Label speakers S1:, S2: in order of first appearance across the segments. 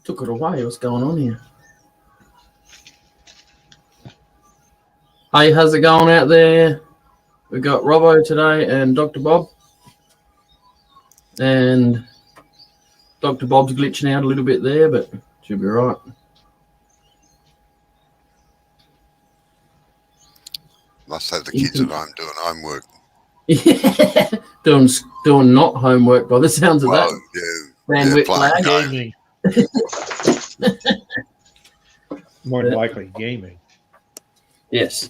S1: Took it away. What's going on here? Hey, how's it going out there? We got Robbo today and Dr. Bob. And Dr. Bob's glitching out a little bit there, but should be right.
S2: Must have the kids at home doing homework.
S1: Yeah, doing not homework by the sounds of that.
S2: Yeah,
S1: flag.
S3: Gaming. More than likely gaming.
S1: Yes.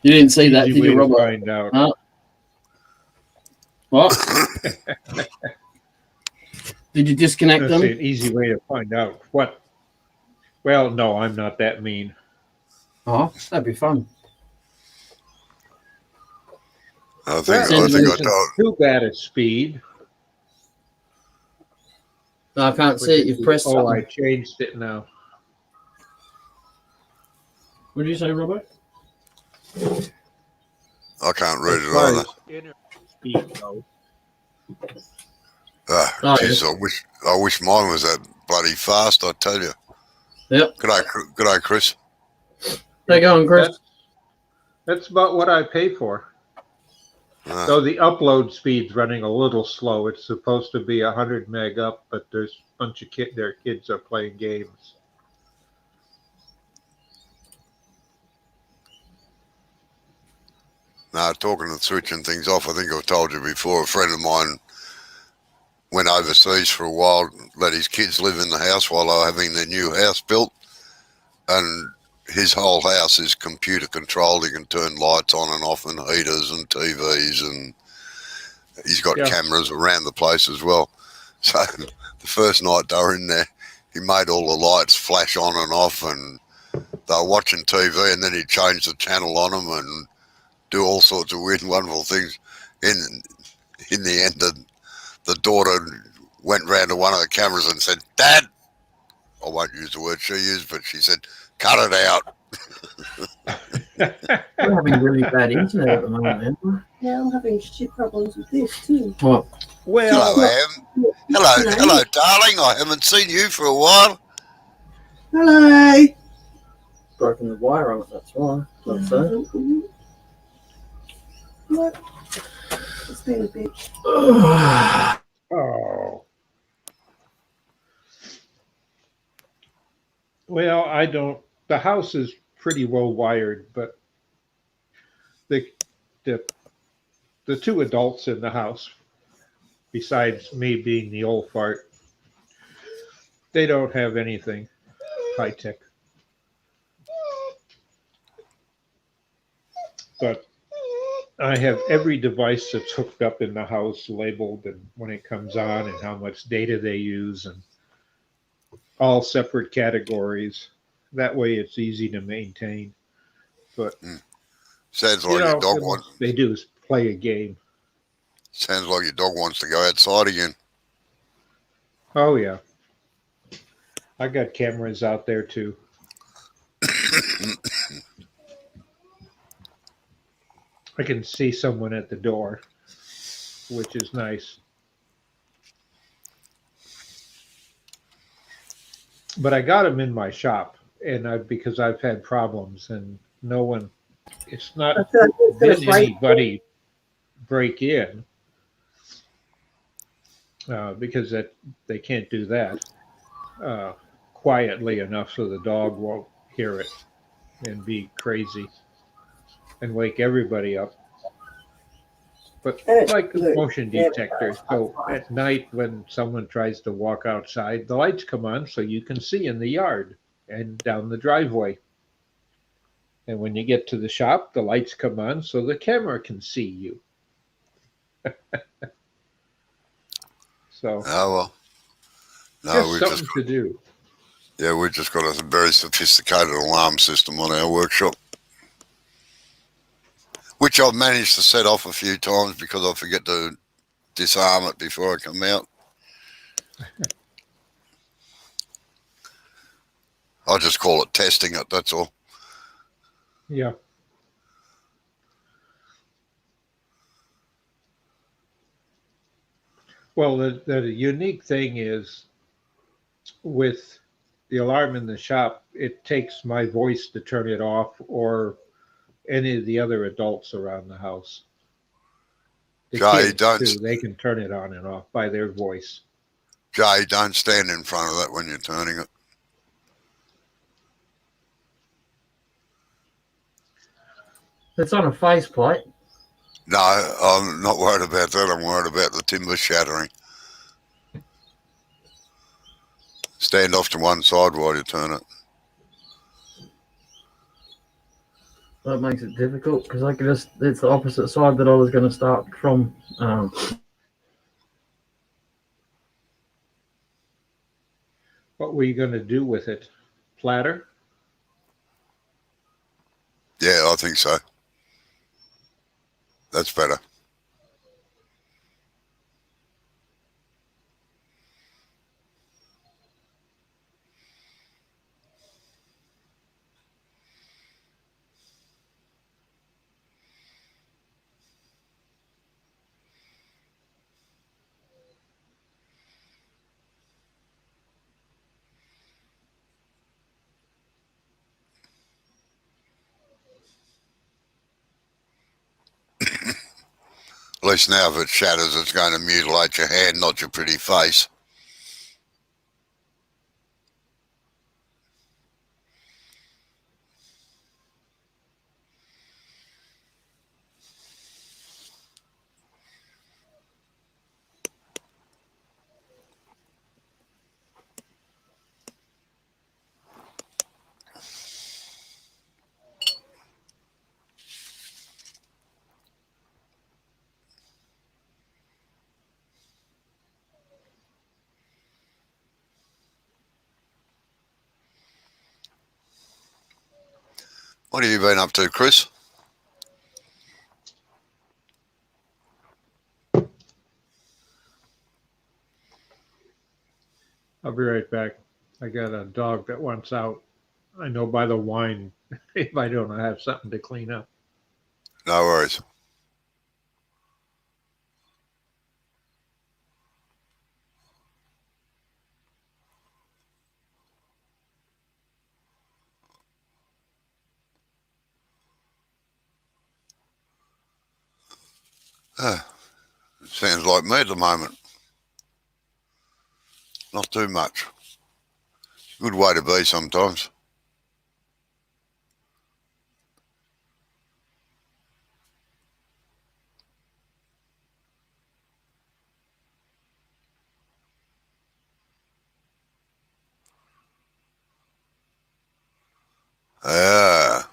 S1: You didn't see that, did you, Robert?
S3: Find out.
S1: Huh? What? Did you disconnect them?
S3: An easy way to find out what. Well, no, I'm not that mean.
S1: Oh, that'd be fun.
S2: I think
S3: Well,
S2: I
S3: isn't
S2: told.
S3: too bad at speed.
S1: No, I can't see it. You've pressed something.
S3: I changed it now.
S1: What did you say, Robert?
S2: I can't read it either.
S3: Speed, though.
S2: Geez, I wish mine was that bloody fast. I tell you.
S1: Yep.
S2: Good day, Chris.
S1: How you going, Chris?
S3: That's about what I pay for. So the upload speed's running a little slow. It's supposed to be 100 meg up, but there's a bunch of their kids are playing games.
S2: Now, talking and switching things off, I think I've told you before, a friend of mine went overseas for a while, let his kids live in the house while they were having their new house built, and his whole house is computer controlled. He can turn lights on and off and heaters and TVs, and he's got cameras around the place as well. So the first night they were in there, he made all the lights flash on and off, and they were watching TV, and then he changed the channel on them and do all sorts of weird and wonderful things. In the end, the daughter went round to one of the cameras and said, "Dad," I won't use the word she used, but she said, "Cut it out."
S1: We're having really bad internet at the moment, man.
S4: Yeah, I'm having shit problems with this too.
S1: What?
S3: Well,
S2: Hello, Em. Hello, darling. I haven't seen you for a while.
S4: Hello.
S1: Broken the wire on it, that's why. That's so.
S4: What? It's been a bit.
S3: oh. Well, I don't. The house is pretty well wired, but the two adults in the house, besides me being the old fart, they don't have anything high tech. But I have every device that's hooked up in the house labeled, and when it comes on and how much data they use, and all separate categories. That way it's easy to maintain. But
S2: sounds like your dog wants.
S3: They do is play a game.
S2: Sounds like your dog wants to go outside again.
S3: Oh yeah, I got cameras out there too. I can see someone at the door, which is nice. But I got them in my shop, and because I've had problems, and no one, it's not been anybody break in because they can't do that quietly enough so the dog won't hear it and be crazy and wake everybody up. But like motion detectors, so at night when someone tries to walk outside, the lights come on so you can see in the yard and down the driveway. And when you get to the shop, the lights come on so the camera can see you. So
S2: Oh, well. No,
S3: just
S2: we've
S3: something to do.
S2: we've just got a very sophisticated alarm system on our workshop, which I've managed to set off a few times because I forget to disarm it before I come out. I just call it testing it, that's all.
S3: Yeah. Well, the unique thing is with the alarm in the shop, it takes my voice to turn it off or any of the other adults around the house. The
S2: Jay,
S3: kids, too, they can turn it on and off by their voice.
S2: Jay, don't stand in front of that when you're turning it.
S1: It's on a faceplate.
S2: No, I'm not worried about that. I'm worried about the timber shattering. Stand off to one side while you turn it.
S1: That makes it difficult because I could it's the opposite side that I was going to start from.
S3: What were you going to do with it? Platter?
S2: Yeah, I think so. That's better. At least now if it shatters, it's going to mutilate your hand, not your pretty face. What have you been up to, Chris?
S3: I'll be right back. I got a dog that wants out. I know by the whine if I don't have something to clean up.
S2: No worries. Sounds like me at the moment. Not too much. Good way to be sometimes. Ah.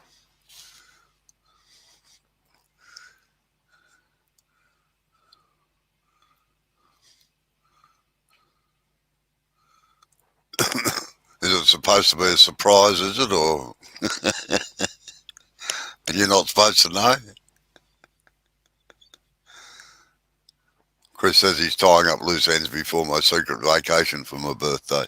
S2: Is it supposed to be a surprise, is it? Or you're not supposed to know? Chris says he's tying up loose ends before my secret vacation for my birthday.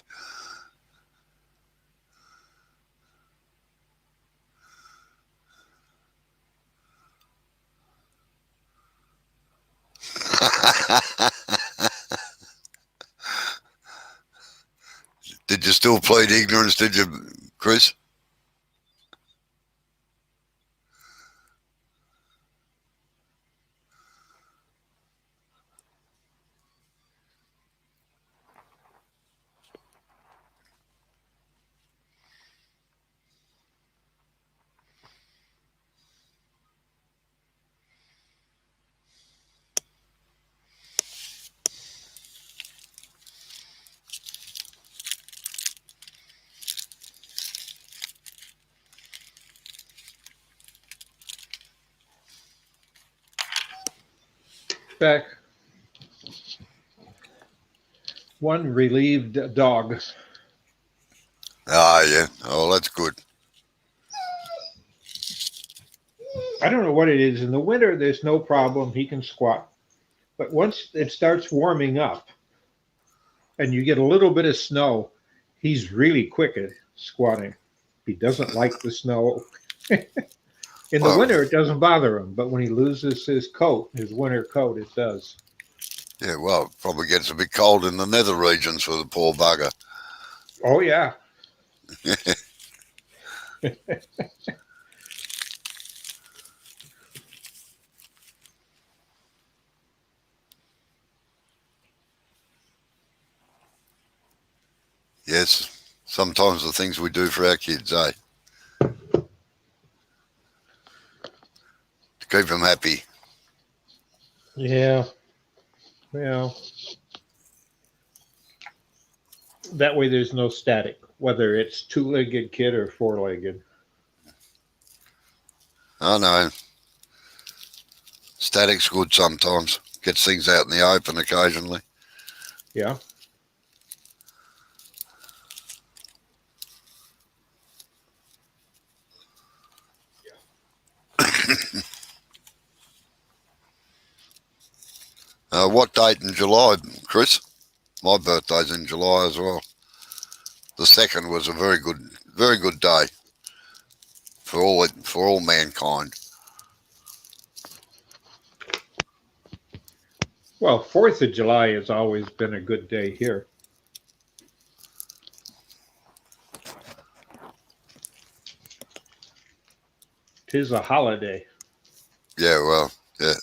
S2: Did you still plead ignorance, did you, Chris?
S3: Back. One relieved dog.
S2: Ah, yeah. Oh, that's good.
S3: I don't know what it is. In the winter, there's no problem. He can squat. But once it starts warming up and you get a little bit of snow, he's really quick at squatting. He doesn't like the snow. In the
S2: Well,
S3: winter, it doesn't bother him, but when he loses his coat, his winter coat, it does.
S2: yeah, well, it probably gets a bit cold in the nether regions for the poor bugger.
S3: Oh, yeah.
S2: Yes, sometimes the things we do for our kids, eh? To keep them happy.
S3: Yeah. Well, that way there's no static, whether it's two-legged kid or four-legged.
S2: I know. Static's good sometimes. Gets things out in the open occasionally.
S3: Yeah.
S2: What date in July, Chris? My birthday's in July as well. The second was a very good day for all mankind.
S3: Well, 4th of July has always been a good day here. Tis a holiday.
S2: Yeah, well, yeah.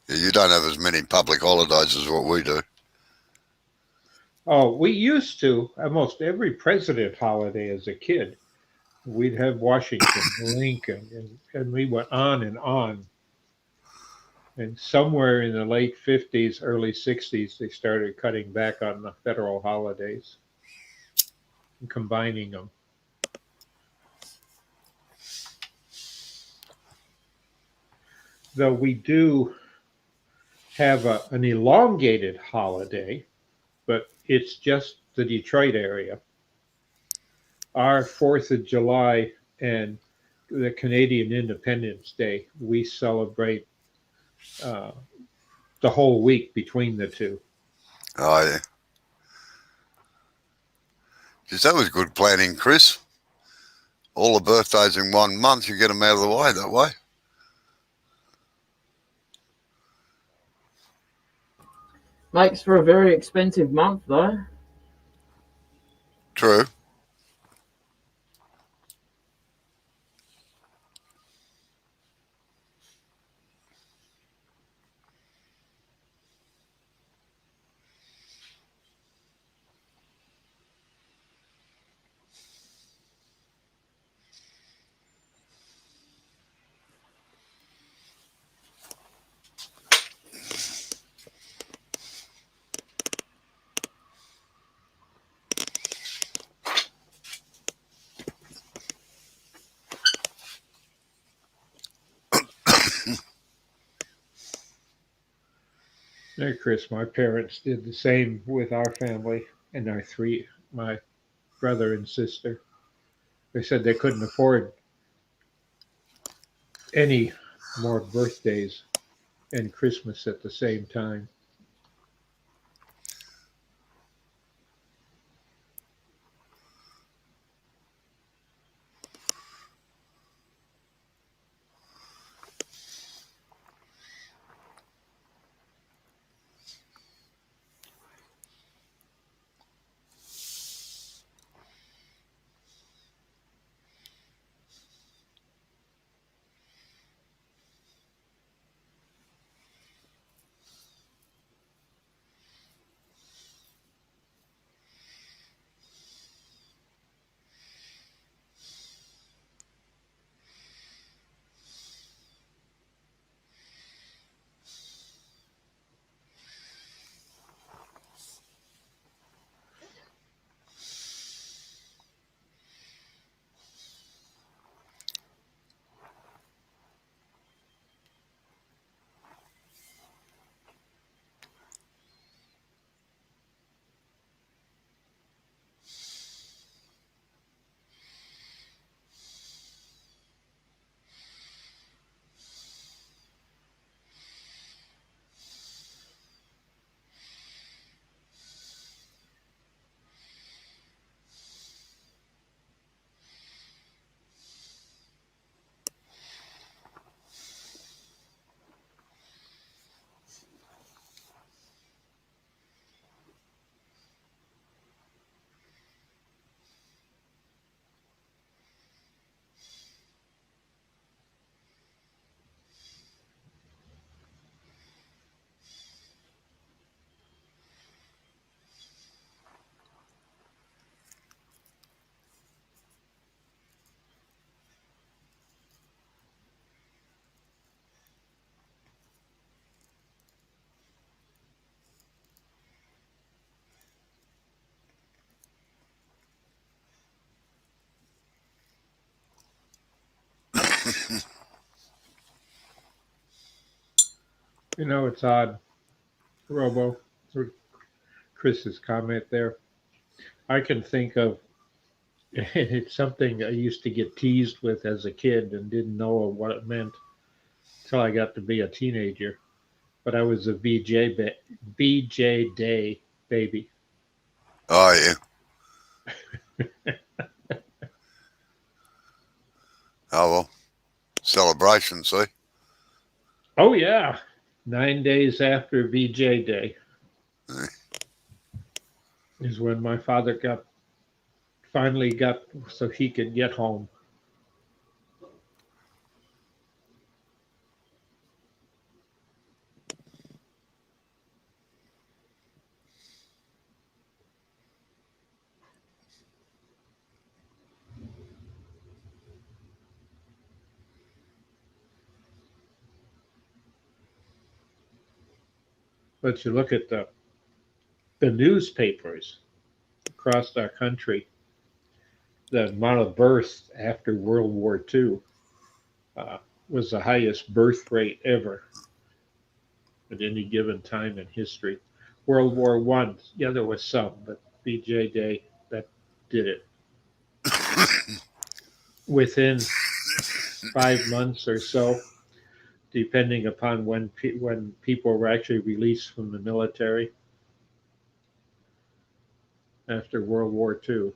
S2: You don't have as many public holidays as what we do.
S3: Oh, we used to almost every president holiday as a kid. We'd have Washington, Lincoln, and we went on and on. And somewhere in the late 50s, early 60s, they started cutting back on the federal holidays and combining them. Though we do have an elongated holiday, but it's just the Detroit area. Our 4th of July and the Canadian Independence Day, we celebrate uh, the whole week between the two.
S2: Oh, yeah. Geez, that was good planning, Chris. All the birthdays in 1 month, you get them out of the way that way.
S1: Makes for a very expensive month, though.
S2: True.
S3: Hey, Chris, my parents did the same with our family and my brother and sister. They said they couldn't afford any more birthdays and Christmas at the same time. You know, it's odd, Robo, or Chris's comment there. I can think of, and it's something I used to get teased with as a kid and didn't know what it meant until I got to be a teenager. But I was a BJ Day baby.
S2: Oh yeah. Oh well. Celebration, see?
S3: Oh yeah, 9 days after VJ Day is when my father finally got so he could get home. But you look at the newspapers across our country, the amount of births after World War II uh, was the highest birth rate ever at any given time in history. World War One, yeah, there was some, but VJ Day that did it. Within 5 months or so, depending upon when people were actually released from the military after World War II.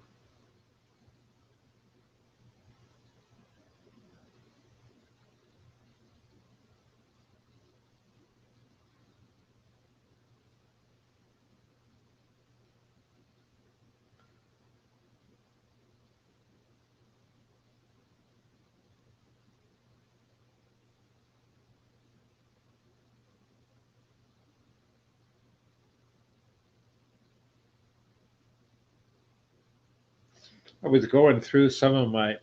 S3: I was going through some of my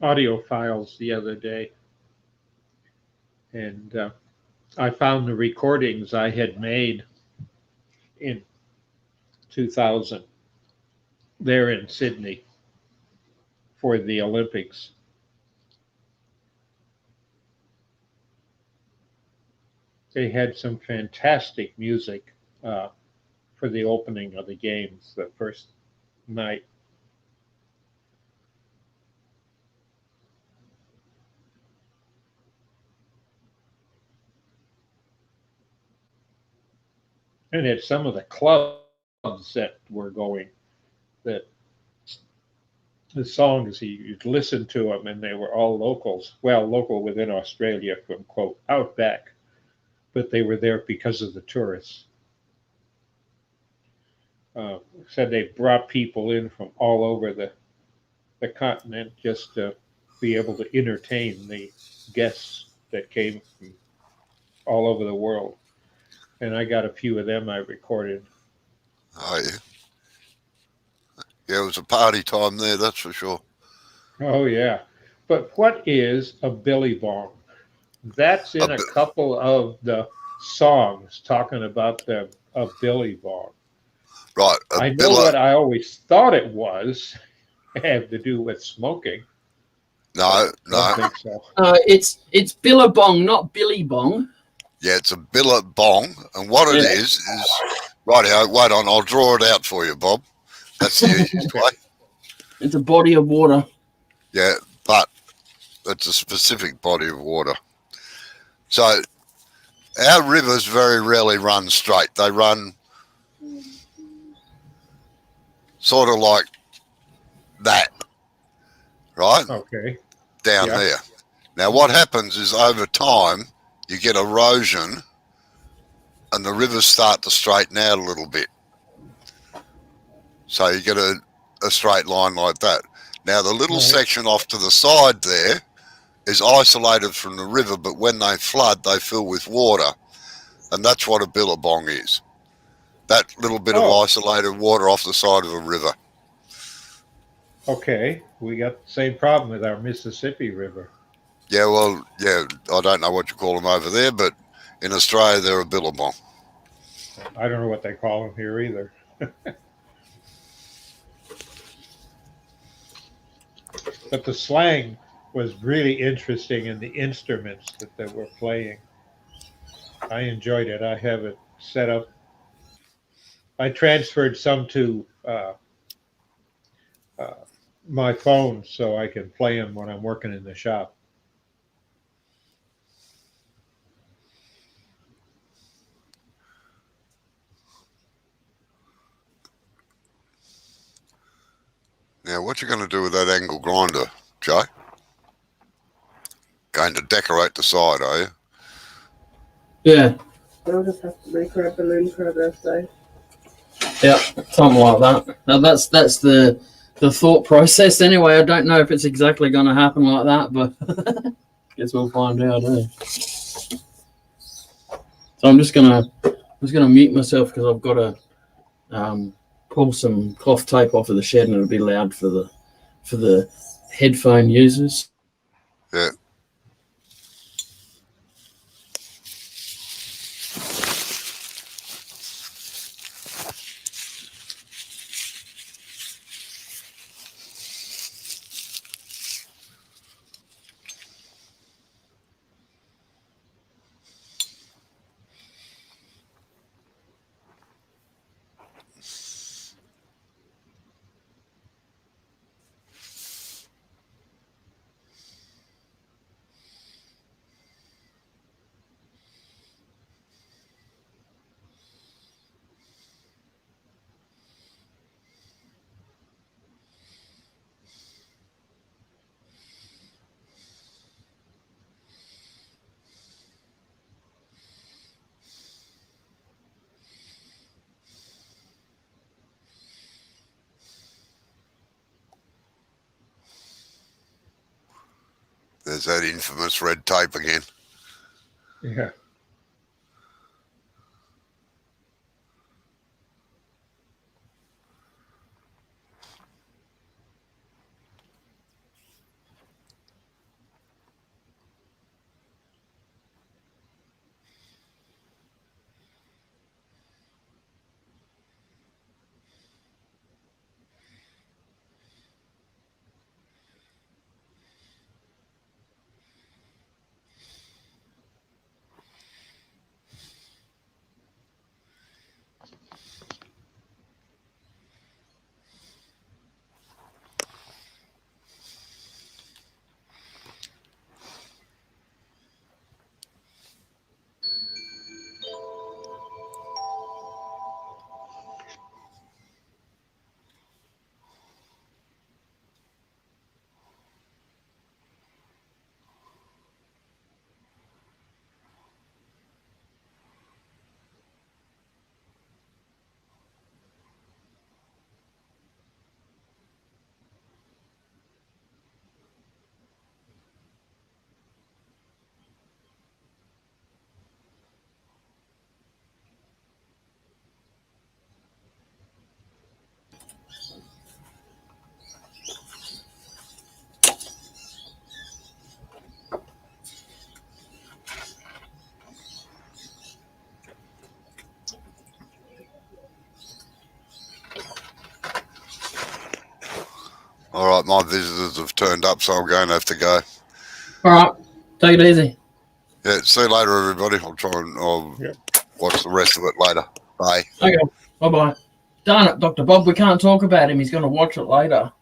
S3: audio files the other day, and I found the recordings I had made in 2000 there in Sydney for the Olympics. They had some fantastic music for the opening of the games the first night. And at some of the clubs that were going, that the songs you'd listen to them, and they were all locals. Well, local within Australia from quote outback, but they were there because of the tourists. Said they brought people in from all over the continent just to be able to entertain the guests that came from all over the world. And I got a few of them I recorded.
S2: Oh yeah. Yeah, it was a party time there, that's for sure.
S3: Oh yeah. But what is a billy bong? That's
S2: A
S3: in a
S2: bi-
S3: couple of the songs talking about a billy bong.
S2: right, a
S3: I know
S2: billet.
S3: what I always thought it was had to do with smoking, but
S2: No,
S3: I don't
S2: no.
S3: think so.
S1: It's Billabong, not Billy Bong.
S2: Yeah, it's a billet bong. And what it
S1: Yeah.
S2: is, right here, wait on, I'll draw it out for you, Bob. That's the easiest
S3: Okay.
S2: way.
S1: It's a body of water.
S2: Yeah, but it's a specific body of water. So our rivers very rarely run straight. They run sort of like that, right?
S3: Okay.
S2: Down
S3: Yeah.
S2: here. Now, what happens is over time, you get erosion and the rivers start to straighten out a little bit. So you get a straight line like that. Now, the little
S3: Right.
S2: section off to the side there is isolated from the river, but when they flood, they fill with water. And that's what a billabong is. That little bit of
S3: Oh,
S2: isolated water off the side of a river.
S3: okay. We got the same problem with our Mississippi River.
S2: Yeah, well, yeah, I don't know what you call them over there, but in Australia, they're a billabong.
S3: I don't know what they call them here either. But the slang was really interesting in the instruments that they were playing. I enjoyed it. I have it set up. I transferred some to uh, my phone so I can play them when I'm working in the shop.
S2: Now, what you going to do with that angle grinder, Joe? Going to decorate the side, are you?
S1: Yeah,
S4: I'll just have to make her a balloon for her birthday.
S1: yeah, something like that. Now that's the thought process. Anyway, I don't know if it's exactly going to happen like that, but guess we'll find out. So I'm just gonna mute myself because I've got to pull some cloth tape off of the shed, and it'll be loud for the headphone users.
S2: Yeah. There's that infamous red tape again.
S3: Yeah.
S2: All right, my visitors have turned up, so I'm going to have to go.
S1: All right, take it easy.
S2: Yeah, see you later, everybody. I'll
S3: Yep.
S2: watch the rest of it later. Bye.
S1: Okay, bye bye. Darn it, Dr. Bob, we can't talk about him. He's going to watch it later.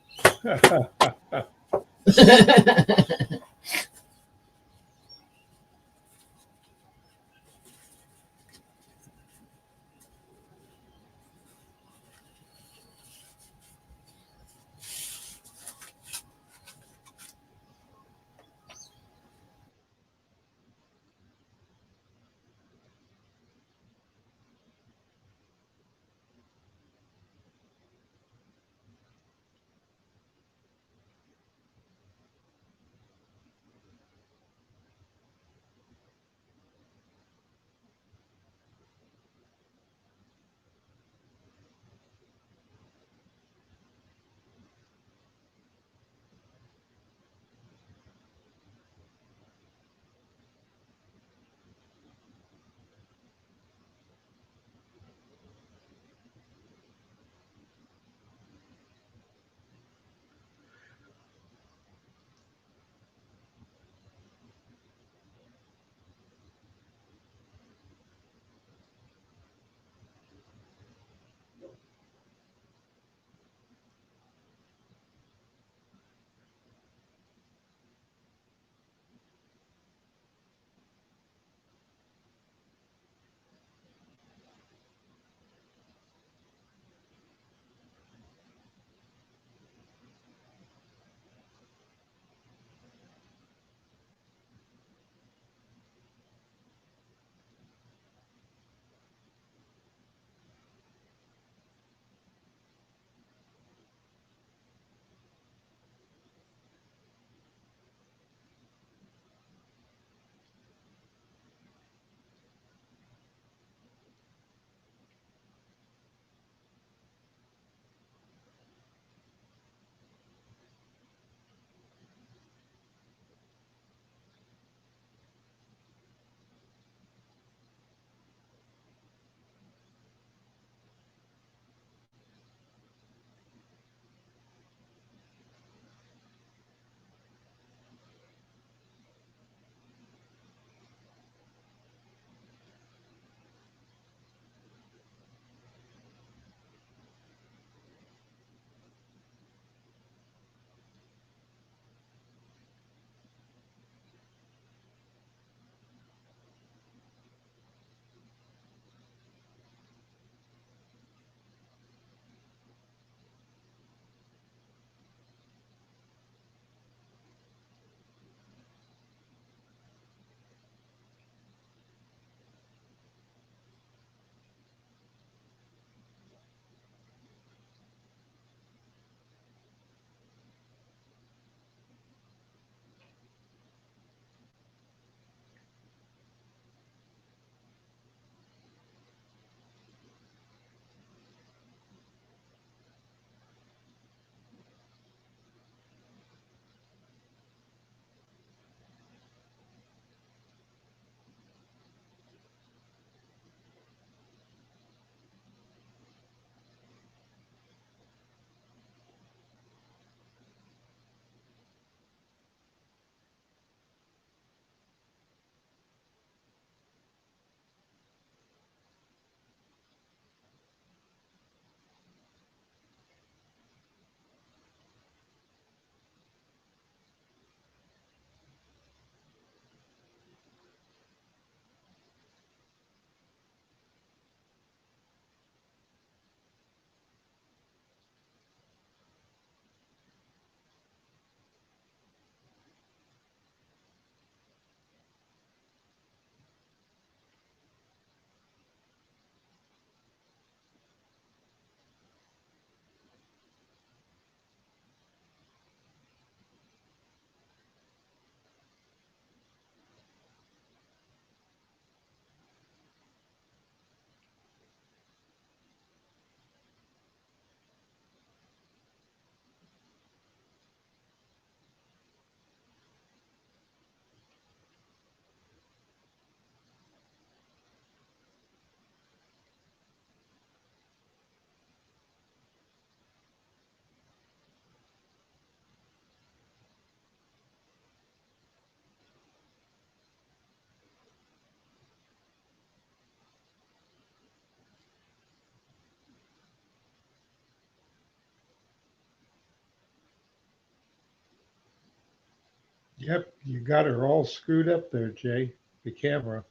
S3: Yep, you got her all screwed up there, Jay. The camera.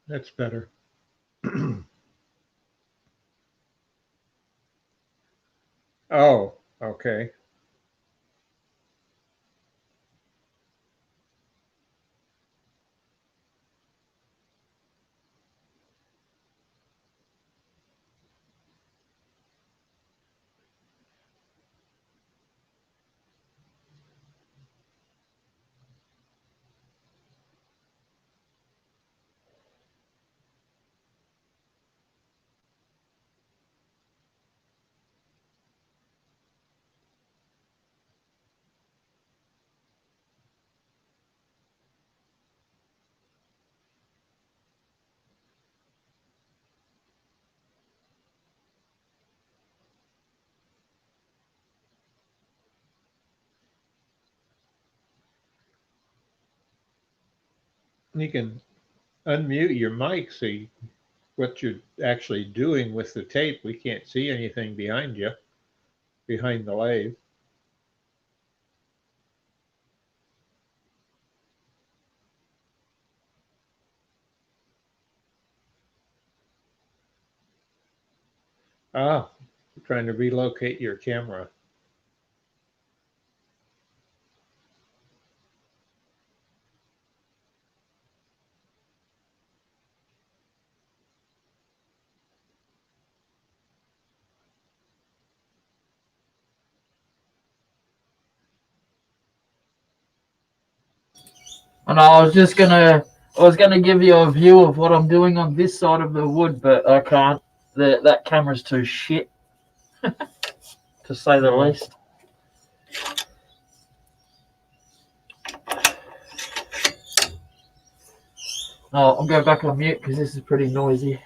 S3: That's better. Oh, okay. You can unmute your mic, see what you're actually doing with the tape. We can't see anything behind you, behind the lathe. Ah, trying to relocate your camera.
S1: And I was gonna give you a view of what I'm doing on this side of the wood, but I can't. That camera's too shit, to say the least. Oh, I'll go back on mute because this is pretty noisy.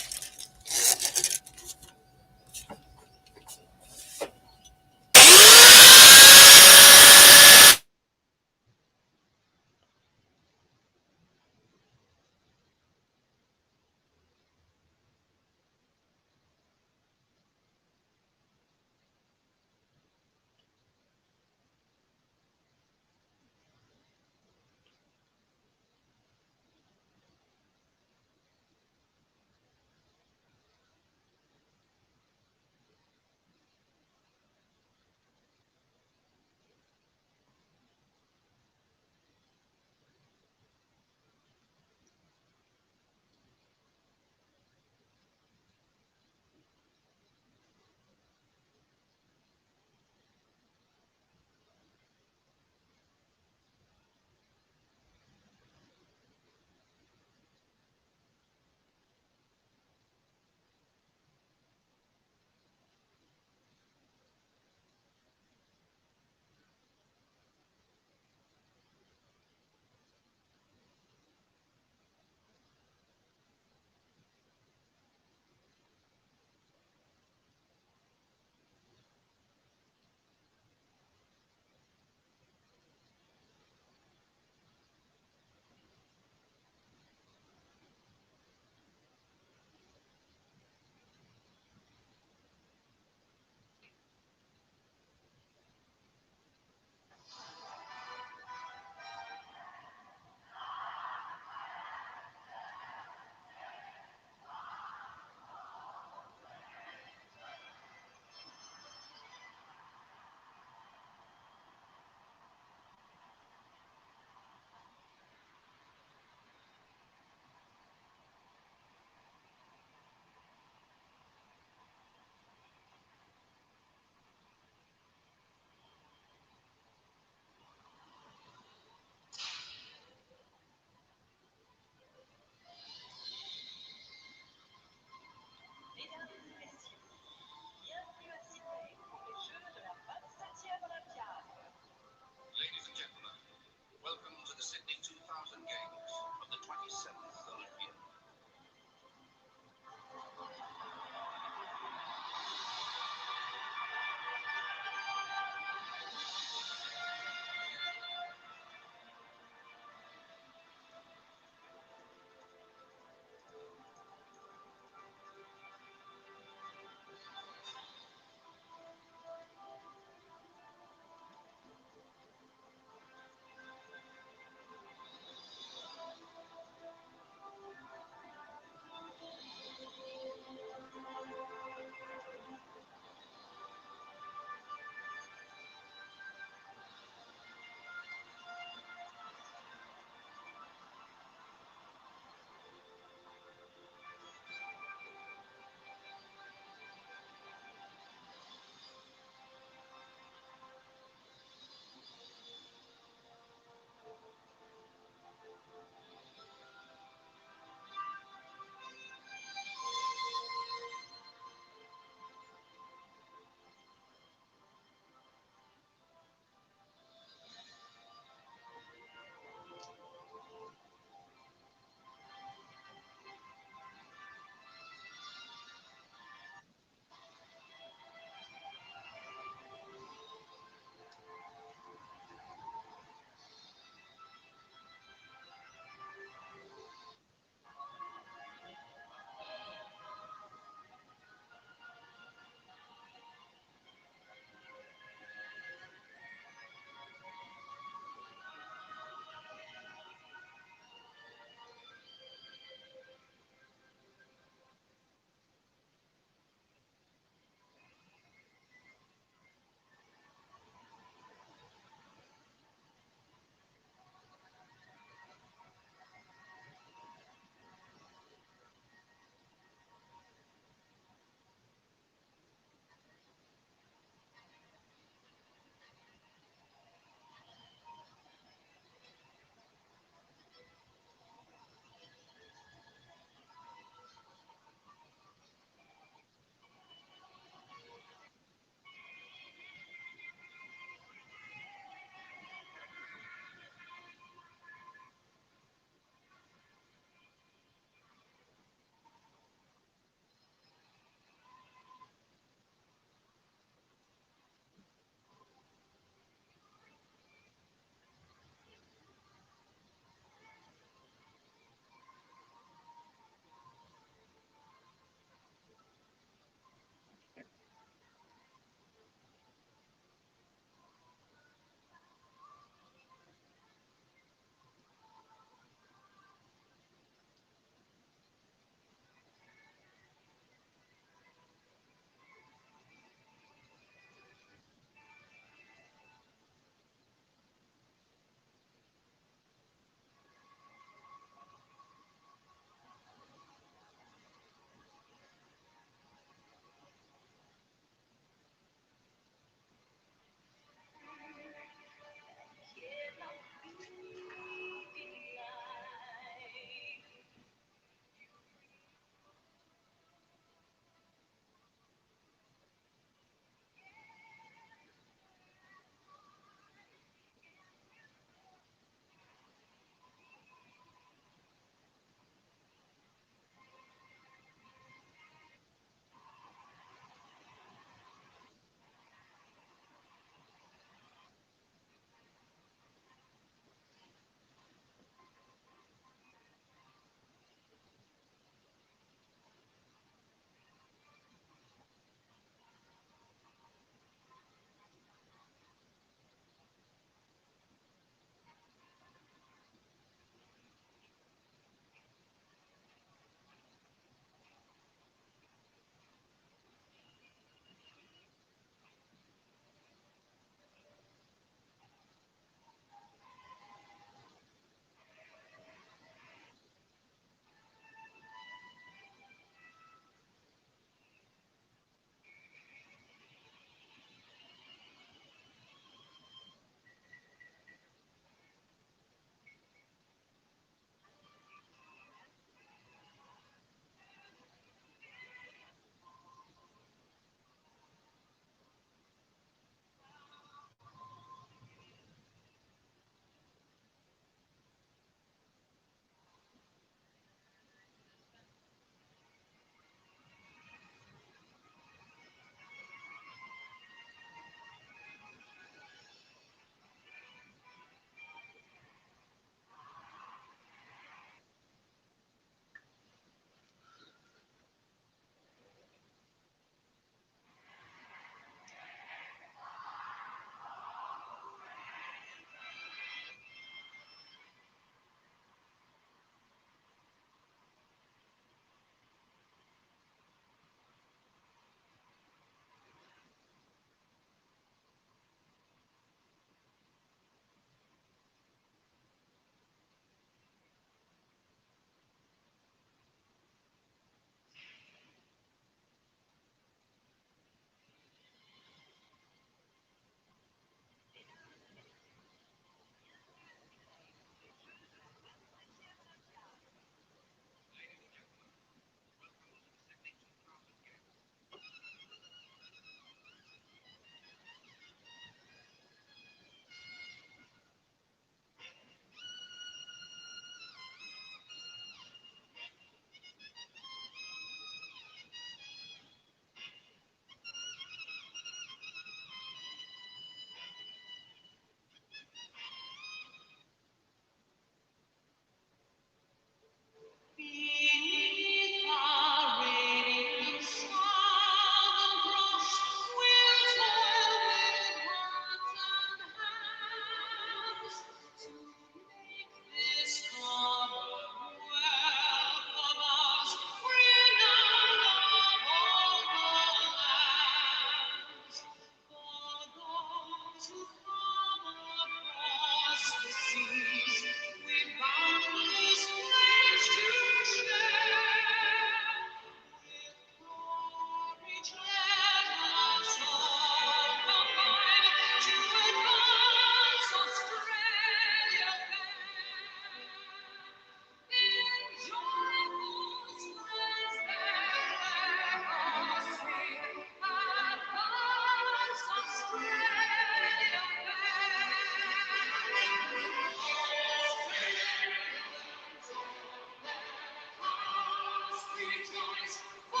S5: Rejoice, for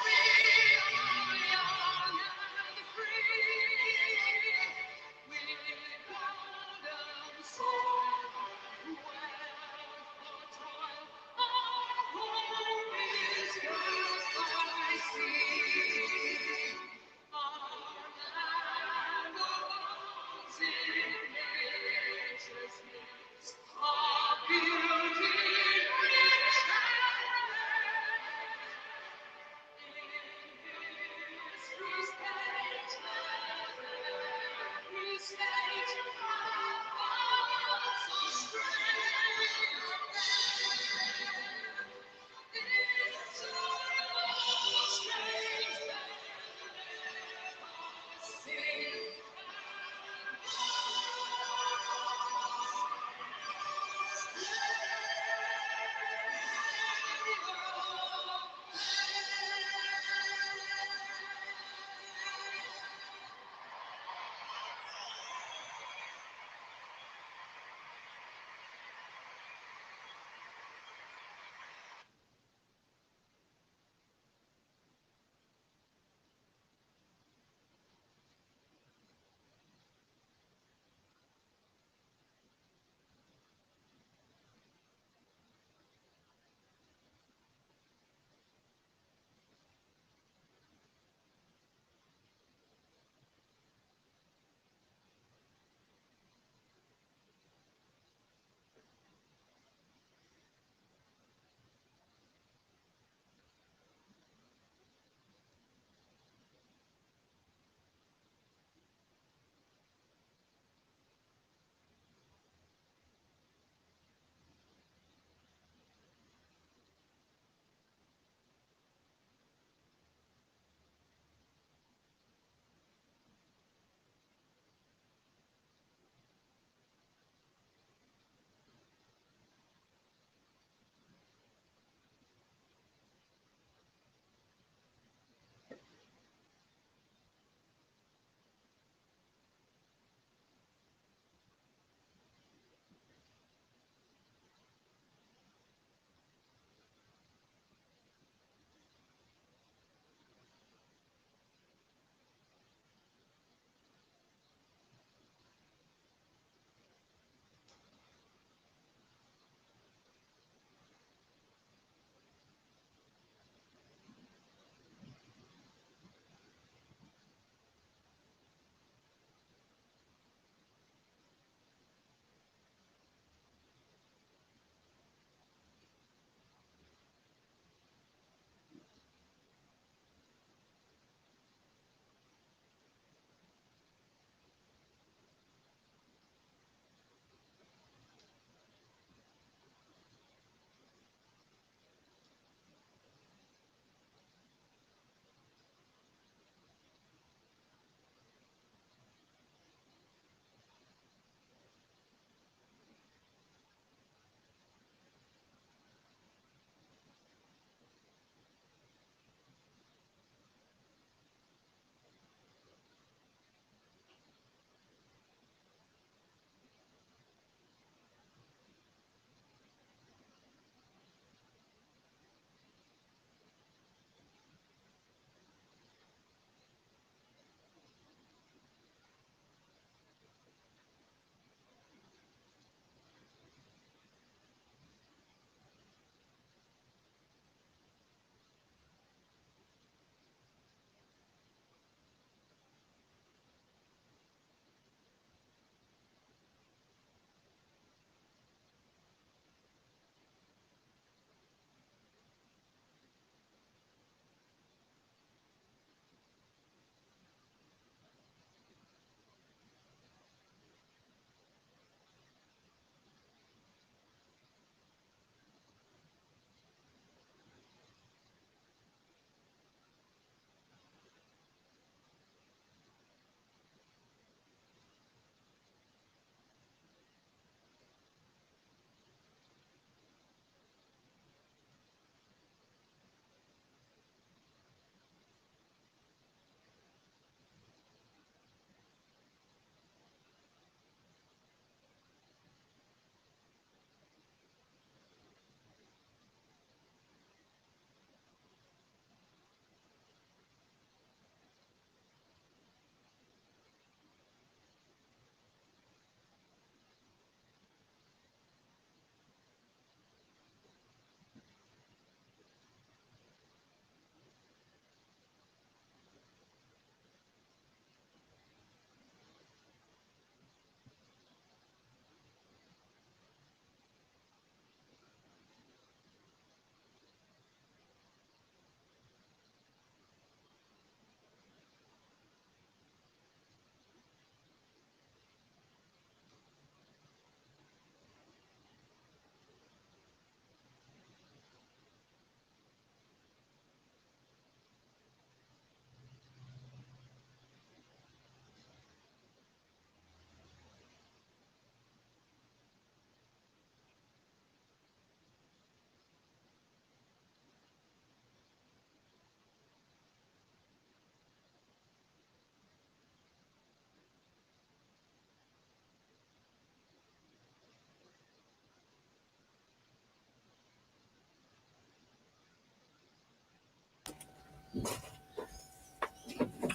S5: we are young and free. With golden sword, wealth or toil, our home is cast by sea. Our land abounds in nature's gifts, of beauty rich and rare. In history's page, every stage hath found so strange a land. It's a strange land, sing.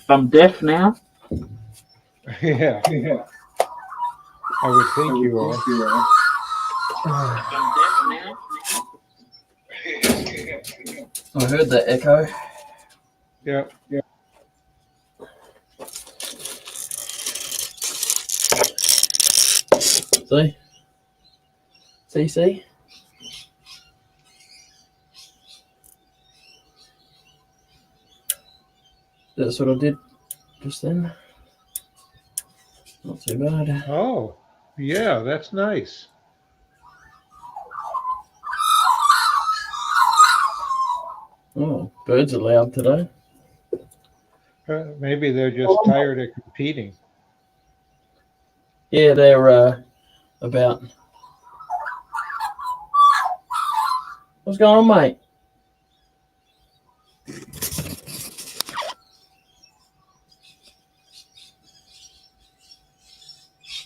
S1: I'm deaf now.
S3: Yeah, I would think you are.
S1: I heard the echo.
S3: Yeah.
S1: See? That's what I did just then. Not too bad.
S3: Oh, yeah, that's nice.
S1: Oh, birds are loud today.
S3: Maybe they're just tired of competing.
S1: Yeah, they're about. What's going on, mate?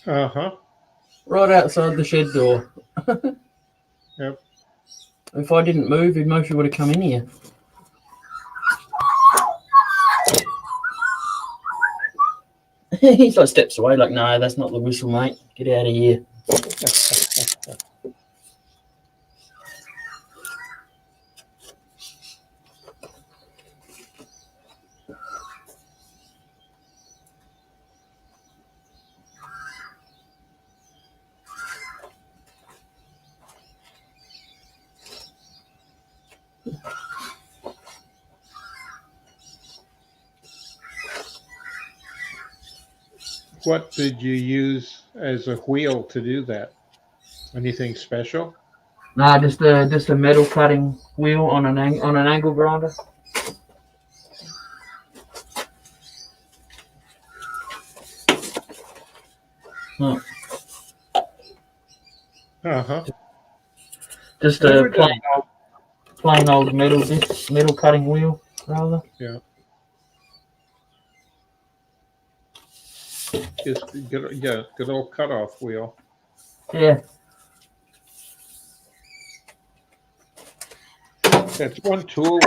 S3: Uh-huh.
S1: Right outside the shed door.
S3: Yep.
S1: If I didn't move, he mostly would have come in here. He's like steps away, like, no, that's not the whistle, mate. Get out of here.
S3: What did you use as a wheel to do that? Anything special?
S1: Nah, just a metal cutting wheel on an angle grinder. Oh,
S3: Uh-huh.
S1: just
S3: Never
S1: a
S3: done
S1: plain old metal cutting wheel, rather.
S3: Just good old cutoff wheel.
S1: Yeah.
S3: That's one tool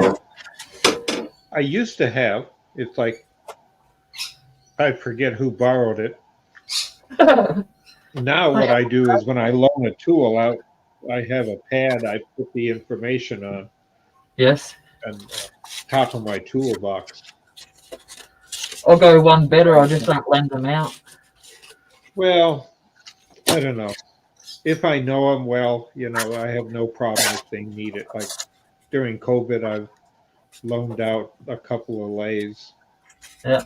S3: I used to have. It's like, I forget who borrowed it. Now what I do is when I loan a tool out, I have a pad I put the information on
S1: Yes.
S3: and top of my toolbox.
S1: I'll go one better. I just don't lend them out.
S3: Well, I don't know. If I know them well, I have no problem if they need it. Like during COVID, I've loaned out a couple of lathes.
S1: Yeah.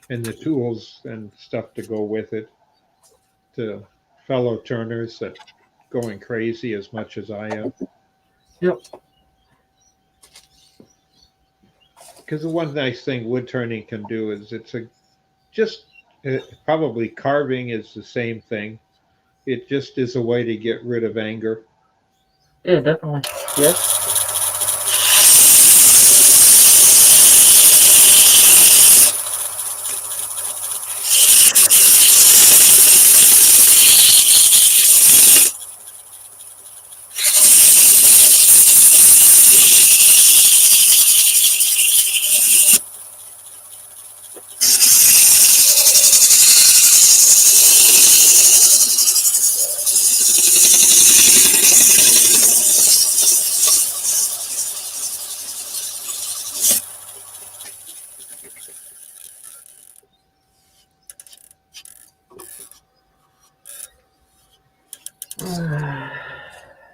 S3: And the tools and stuff to go with it to fellow turners that going crazy as much as I am.
S1: Yep.
S3: Because the one nice thing wood turning can do is probably carving is the same thing. It just is a way to get rid of anger.
S1: Yeah, definitely. Yes.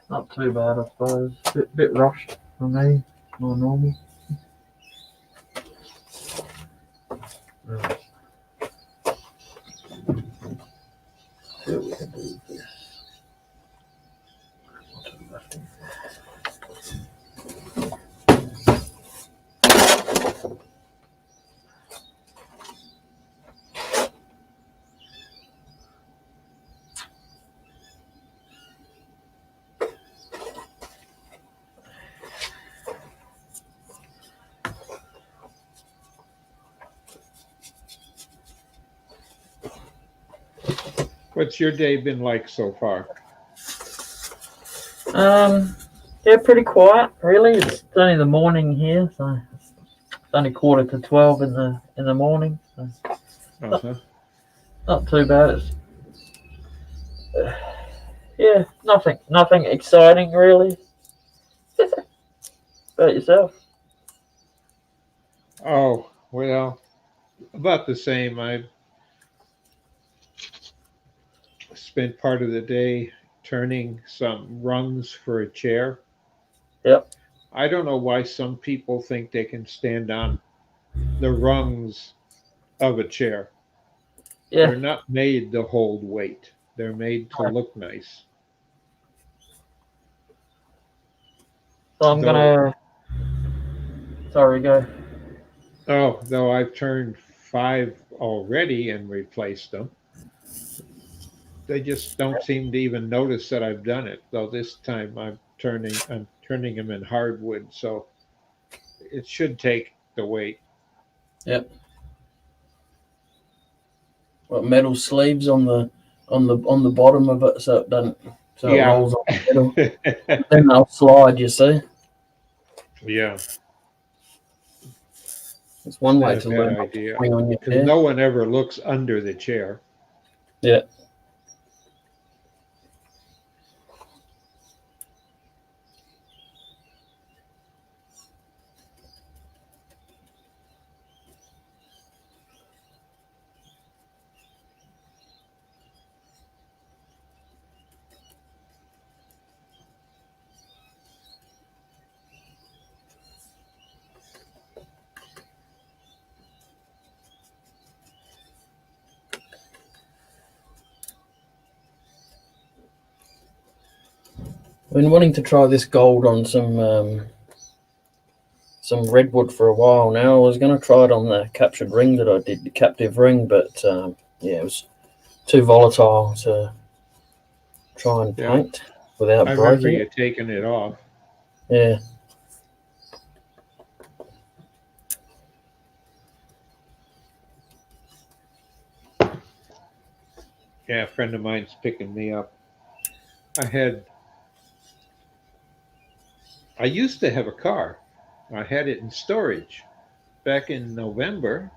S1: Not too bad, I suppose. Bit rushed for me, more normal. Right. See what we can do with this.
S3: What's your day been like so far?
S1: Yeah, pretty quiet, really. It's only the morning here, so
S6: only 11:45 in the morning. So
S3: Uh-huh.
S6: not too bad. It's, yeah, nothing exciting really. About yourself?
S3: Oh, well, about the same. I spent part of the day turning some rungs for a chair.
S6: Yep.
S3: I don't know why some people think they can stand on the rungs of a chair.
S6: Yeah.
S3: They're not made to hold weight. They're made to look nice.
S6: So I'm
S3: Though,
S6: gonna. Sorry, go.
S3: though I've turned 5 already and replaced them, they just don't seem to even notice that I've done it. Though this time I'm turning them in hardwood, so it should take the weight.
S1: Yep. What, metal sleeves on the bottom of it, so it doesn't, so it
S3: Yeah.
S1: rolls on the middle. Then they'll slide. You see,
S3: Yeah,
S1: it's one way
S3: not a
S1: to
S3: bad
S1: learn not to
S3: idea.
S1: swing on your
S3: Because
S1: chair.
S3: no one ever looks under the chair.
S1: Yeah. I've been wanting to try this gold on some redwood for a while now. I was going to try it on the captured ring that I did, the captive ring, but yeah, it was too volatile to try and
S3: Yeah.
S1: paint without
S3: I remember
S1: breaking
S3: you
S1: it.
S3: taking it off.
S1: Yeah.
S3: Yeah, a friend of mine's picking me up. I used to have a car. I had it in storage back in November.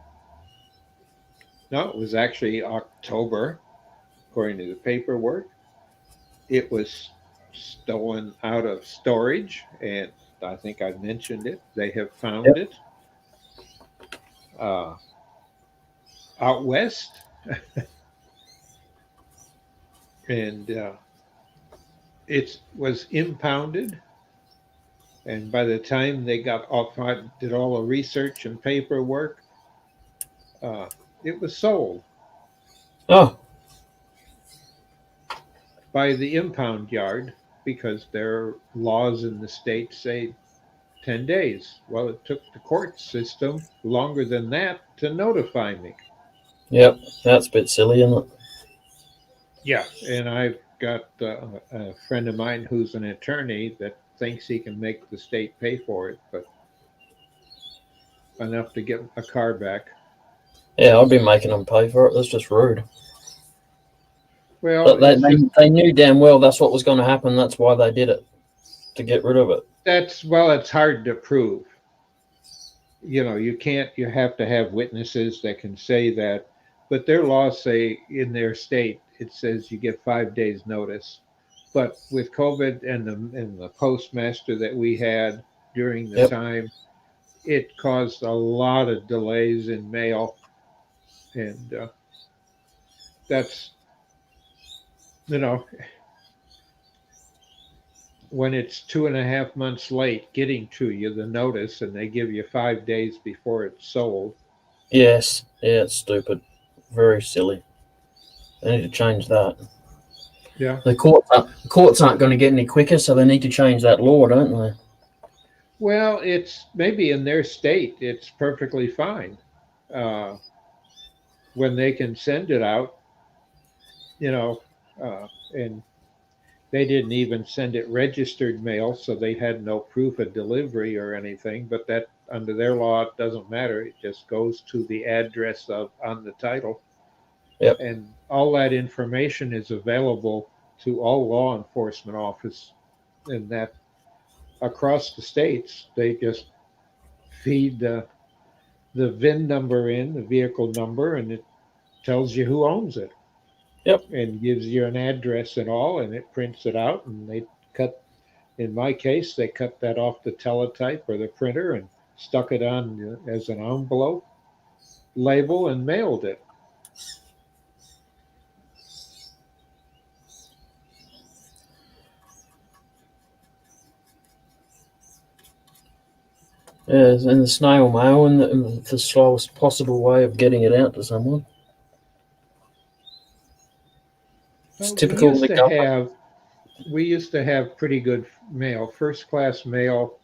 S3: No, it was actually October, according to the paperwork. It was stolen out of storage, and I think I mentioned it. They have found
S1: Yep.
S3: it out west, and it was impounded. And by the time they got off, I did all the research and paperwork. Uh, it was sold
S1: Oh,
S3: by the impound yard because their laws in the state say 10 days. Well, it took the court system longer than that to notify me.
S1: yep. That's a bit silly, isn't it?
S3: Yeah. And I've got a friend of mine who's an attorney that thinks he can make the state pay for it, but enough to get a car back.
S1: Yeah, I'd be making them pay for it. That's just rude.
S3: Well,
S1: But
S3: it's just
S1: they knew damn well that's what was going to happen. That's why they did it, to get rid of it.
S3: it's hard to prove. You can't, you have to have witnesses that can say that, but their laws say in their state it says you get 5 days notice. But with COVID and the postmaster that we had during the
S1: Yep.
S3: time, it caused a lot of delays in mail, and that's you know when it's 2.5 months late getting to you the notice, and they give you 5 days before it's sold.
S1: Yes. Yeah, it's stupid. Very silly. They need to change that.
S3: Yeah.
S1: The courts aren't going to get any quicker, so they need to change that law, don't they?
S3: Well, it's maybe in their state it's perfectly fine uh, when they can send it out, you know, and they didn't even send it registered mail, so they had no proof of delivery or anything. But that under their law, it doesn't matter. It just goes to the address of on the title,
S1: Yep.
S3: and all that information is available to all law enforcement office, and that across the states they just feed the VIN number in, the vehicle number, and it tells you who owns it.
S1: Yep.
S3: And gives you an address and all, and it prints it out. And they cut, in my case, they cut that off the teletype or the printer and stuck it on as an envelope label and mailed it.
S1: Yeah, and the snail mail and the slowest possible way of getting it out to someone. It's
S3: Well,
S1: typical of the government.
S3: We used to have pretty good mail. First class mail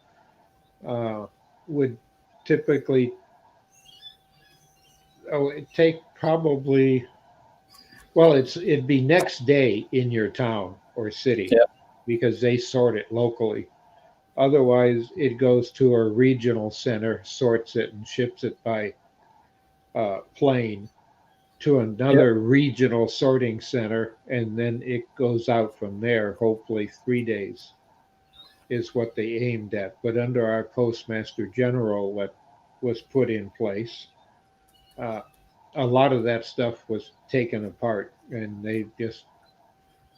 S3: would typically it'd take probably, well, it'd be next day in your town or city.
S1: Yep.
S3: Because they sort it locally. Otherwise, it goes to a regional center, sorts it, and ships it by plane to another regional sorting center, and then it goes out from there. Hopefully, 3 days is what they aimed at. But under our Postmaster General that was put in place, a lot of that stuff was taken apart, and they just,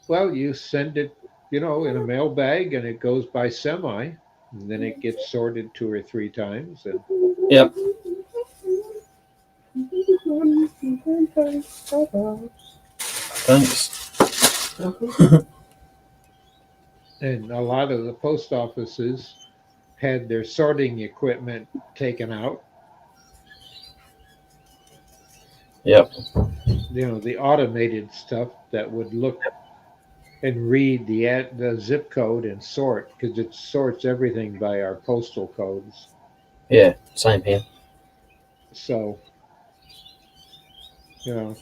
S3: well, you send it, in a mail bag, and it goes by semi, and then it gets sorted 2 or 3 times. And
S1: Yep. Thanks.
S3: and a lot of the post offices had their sorting equipment taken out.
S1: Yep.
S3: The automated stuff that would look and read the zip code and sort, because it sorts everything by our postal codes.
S1: Yeah, same here.
S3: So,
S1: No,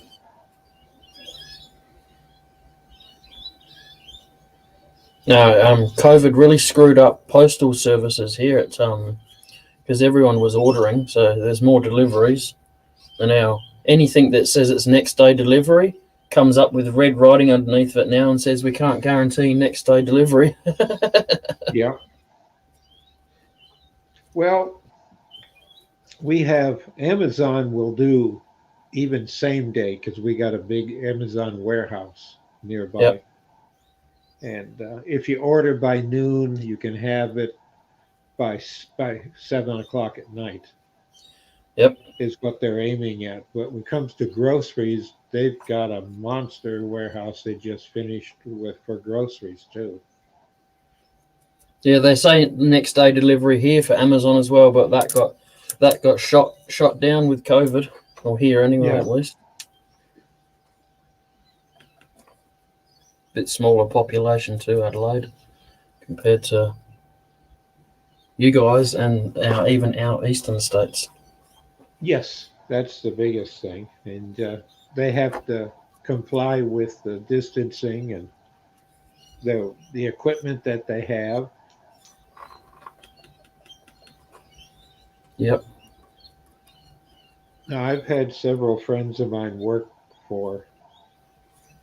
S1: COVID really screwed up postal services here at because everyone was ordering, so there's more deliveries. And now anything that says it's next day delivery comes up with red writing underneath it now and says we can't guarantee next day delivery.
S3: yeah. Well, we have Amazon will do even same day because we got a big Amazon warehouse nearby.
S1: Yep.
S3: And if you order by noon, you can have it by 7 o'clock at night.
S1: Yep.
S3: Is what they're aiming at. But when it comes to groceries, they've got a monster warehouse they just finished with for groceries too.
S1: Yeah, they say next day delivery here for Amazon as well, but that got shot down with COVID, or here anyway,
S3: Yeah.
S1: at least. Bit smaller population too, Adelaide, compared to you guys and even our eastern states.
S3: Yes, that's the biggest thing, and they have to comply with the distancing and the equipment that they have.
S1: Yep.
S3: Now, I've had several friends of mine work for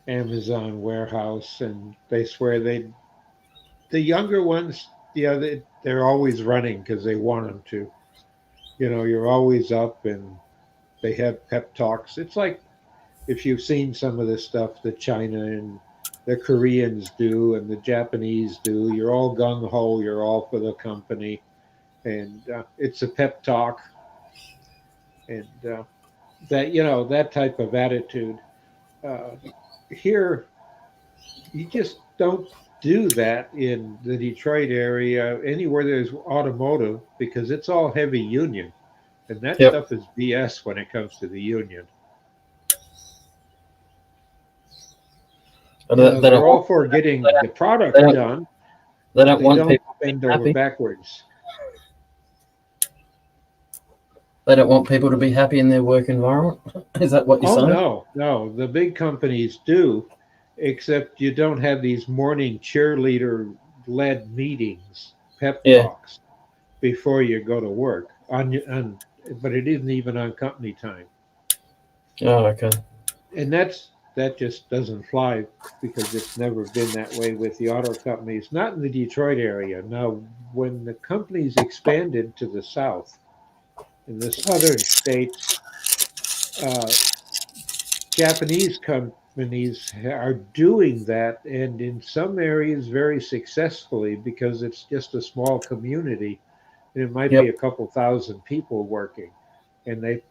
S3: Amazon warehouse, and they swear the younger ones, they're always running because they want them to. You're always up, and they have pep talks. It's like if you've seen some of the stuff that China and the Koreans do and the Japanese do, you're all gung ho, you're all for the company, and it's a pep talk, and that type of attitude. Here, you just don't do that in the Detroit area, anywhere there's automotive, because it's all heavy union. And that
S1: Yep.
S3: stuff is BS when it comes to the union. They're all for getting the product
S1: they don't-
S3: done.
S1: They don't want people
S3: bend
S1: happy.
S3: over backwards.
S1: They don't want people to be happy in their work environment. Is that what you're saying?
S3: No. The big companies do, except you don't have these morning cheerleader-led meetings, pep
S1: Yeah.
S3: talks, before you go to work. But it isn't even on company time,
S1: Oh, okay.
S3: and that just doesn't fly because it's never been that way with the auto companies. Not in the Detroit area. Now, when the companies expanded to the south, in the southern states, Japanese companies are doing that, and in some areas very successfully because it's just a small community, and it might be
S1: Yep.
S3: a couple thousand people working, and they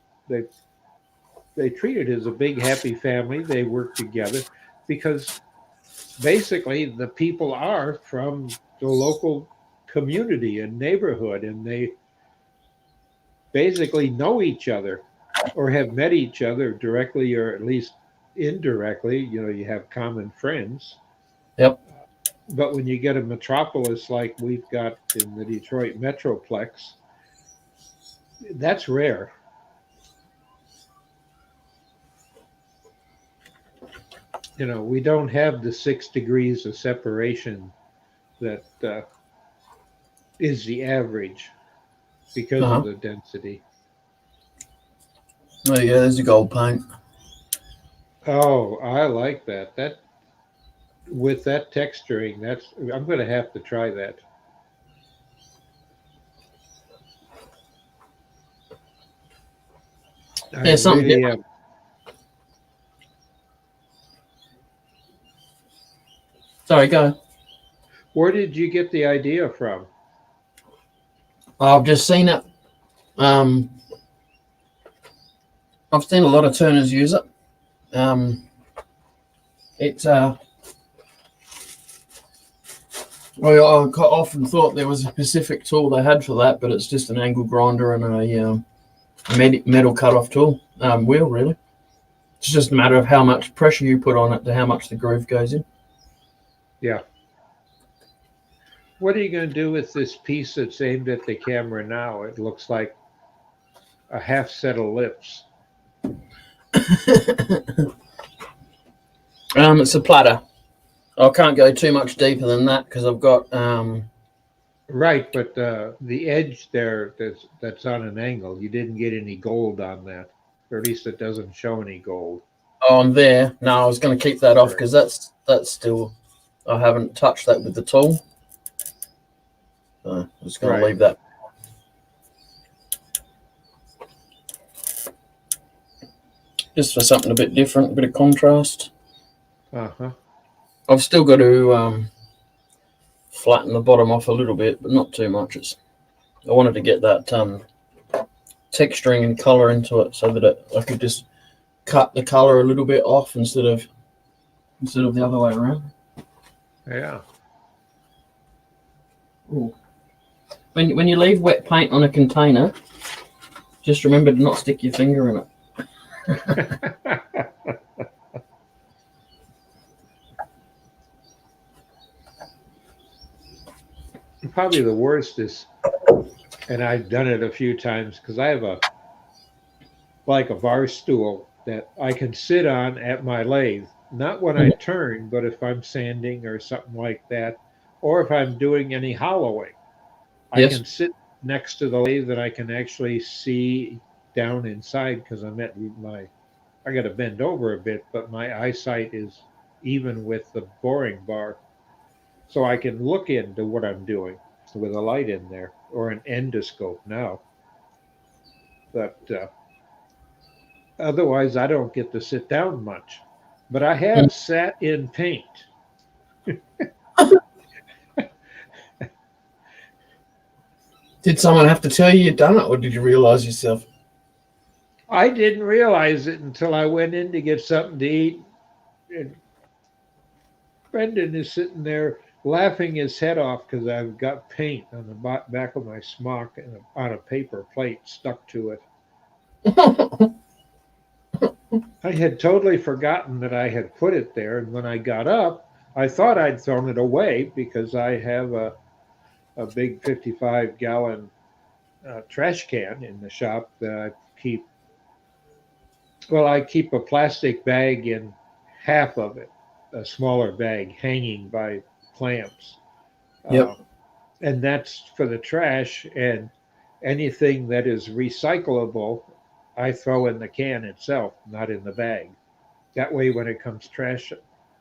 S3: they treat it as a big happy family. They work together because basically the people are from the local community and neighborhood, and they basically know each other or have met each other directly or at least indirectly. You know, you have common friends.
S1: Yep.
S3: But when you get a metropolis like we've got in the Detroit Metroplex, that's rare. You know, we don't have the 6 degrees of separation that is the average because
S1: Uh-huh.
S3: of the density.
S1: There you go. There's your gold paint.
S3: Oh, I like that. That with that texturing, that's I'm going to have to try that. I
S1: Yeah, something
S3: really
S1: different.
S3: am.
S1: Sorry, go.
S3: Where did you get the idea from?
S1: I've just seen it. Um, I've seen a lot of turners use it. It's I quite often thought there was a specific tool they had for that, but it's just an angle grinder and a metal cut-off tool wheel. Really, it's just a matter of how much pressure you put on it to how much the groove goes in.
S3: Yeah. What are you going to do with this piece that's aimed at the camera now? It looks like a half set of lips.
S1: It's a platter. I can't go too much deeper than that because I've got
S3: Right, but the edge there that's on an angle, you didn't get any gold on that, or at least it doesn't show any gold.
S1: on there. No, I was going to keep that off
S3: Right.
S1: because that's still, I haven't touched that with the tool. So I'm just going
S3: Right.
S1: to leave that. Just for something a bit different, a bit of contrast.
S3: Uh-huh.
S1: I've still got to flatten the bottom off a little bit, but not too much. I wanted to get that texturing and color into it so that I could just cut the color a little bit off instead of the other way around.
S3: Yeah.
S1: Ooh. When you leave wet paint on a container, just remember to not stick your finger in it.
S3: Probably the worst is, and I've done it a few times because I have a bar stool that I can sit on at my lathe. Not when I turn, but if I'm sanding or something like that, or if I'm doing any hollowing. I
S1: Yes.
S3: can sit next to the lathe and I can actually see down inside because I got to bend over a bit, but my eyesight is even with the boring bar. So I can look into what I'm doing with a light in there or an endoscope now. But otherwise, I don't get to sit down much. But I have sat in paint.
S1: Did someone have to tell you you'd done it, or did you realize yourself?
S3: I didn't realize it until I went in to get something to eat. And Brendan is sitting there laughing his head off because I've got paint on the back of my smock and on a paper plate stuck to it. I had totally forgotten that I had put it there. And when I got up, I thought I'd thrown it away because I have a big 55-gallon trash can in the shop that I keep. Well, I keep a plastic bag in half of it, a smaller bag hanging by clamps.
S1: Yep.
S3: And that's for the trash, and anything that is recyclable, I throw in the can itself, not in the bag. That way, when it comes trash,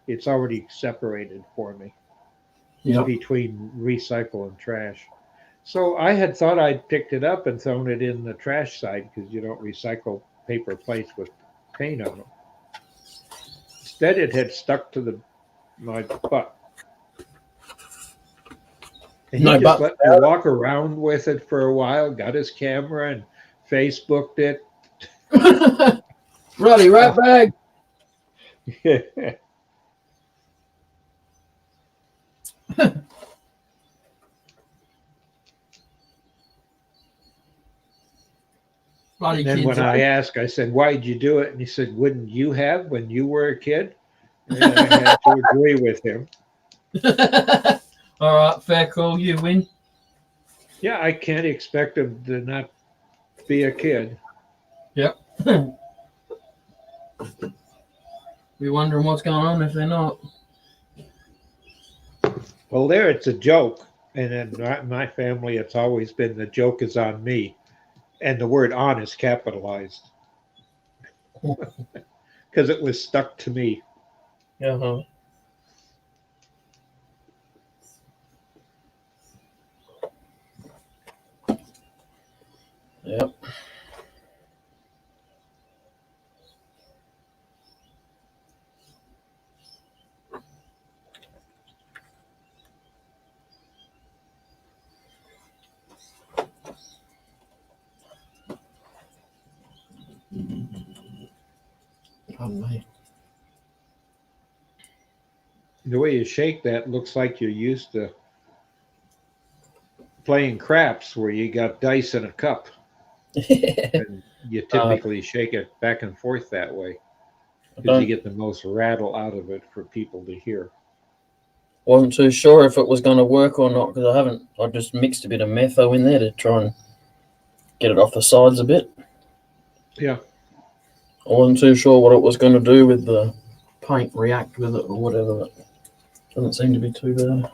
S3: it's already separated for me
S1: Yeah.
S3: between recycle and trash. So I had thought I'd picked it up and thrown it in the trash side because you don't recycle paper plates with paint on them. Instead, it had stuck to my butt. And he
S1: No,
S3: just
S1: but-
S3: let me walk around with it for a while, got his camera and Facebooked it.
S1: Ruddy, rat bag. Bloody
S3: And then
S1: kids.
S3: when I asked, I said, "Why'd you do it?" And he said, "Wouldn't you have when you were a kid?" And I had to agree with him.
S1: All right, fair call. You win.
S3: Yeah, I can't expect him to not be a kid.
S1: Be wondering what's going on if they're not.
S3: Well, there it's a joke. And in my family, it's always been the joke is on me. And the word on is capitalized. Because it was stuck to me.
S1: Uh-huh. Yep. Pardon me.
S3: The way you shake that looks like you're used to playing craps where you got dice in a cup. And you typically shake it back and forth that way because you get the most rattle out of it for people to hear.
S1: Wasn't too sure if it was going to work or not because I just mixed a bit of metho in there to try and get it off the sides a bit.
S3: Yeah.
S1: I wasn't too sure what it was going to do with the paint, react with it or whatever, but doesn't seem to be too bad.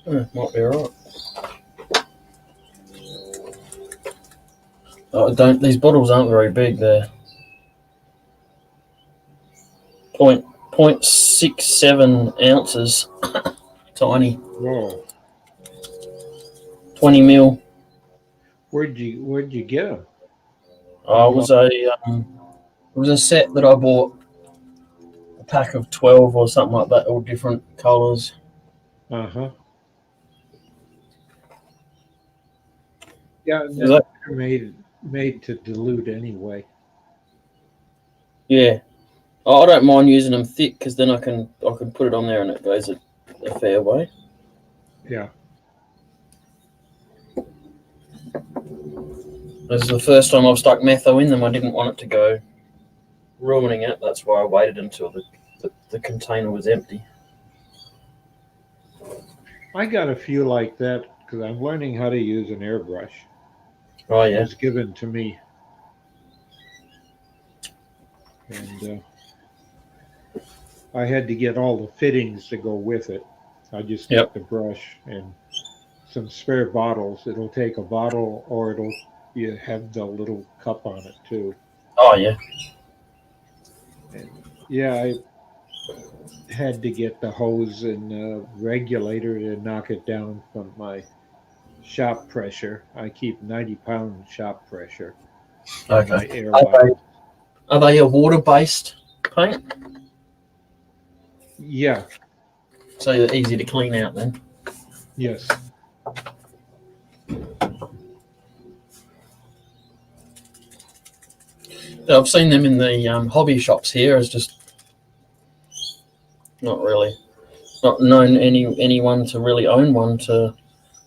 S1: Might be alright. These bottles aren't very big. They're 0.67 ounces. Tiny.
S3: Whoa.
S1: 20 mil.
S3: Where'd you get them?
S1: It was a set that I bought, a pack of 12 or something like that, all different colours.
S3: Uh-huh. Yeah,
S1: Is that-
S3: they're made to dilute anyway.
S1: Yeah. I don't mind using them thick because then I can put it on there and it goes a fair way.
S3: Yeah.
S1: This is the first time I've stuck metho in them. I didn't want it to go ruining it. That's why I waited until the container was empty.
S3: I got a few like that because I'm learning how to use an airbrush.
S1: Oh,
S3: It
S1: yeah.
S3: was given to me. And I had to get all the fittings to go with it. I just
S1: Yep.
S3: took the brush and some spare bottles. It'll take a bottle or you have the little cup on it too.
S1: Oh, yeah.
S3: Yeah, I had to get the hose and regulator to knock it down from my shop pressure. I keep 90-pound shop pressure on my
S1: Okay.
S3: air
S1: Are
S3: line.
S1: Are they a water-based paint?
S3: Yeah,
S1: So they're easy to clean out then?
S3: yes.
S1: I've seen them in the hobby shops here. It's just not known anyone to really own one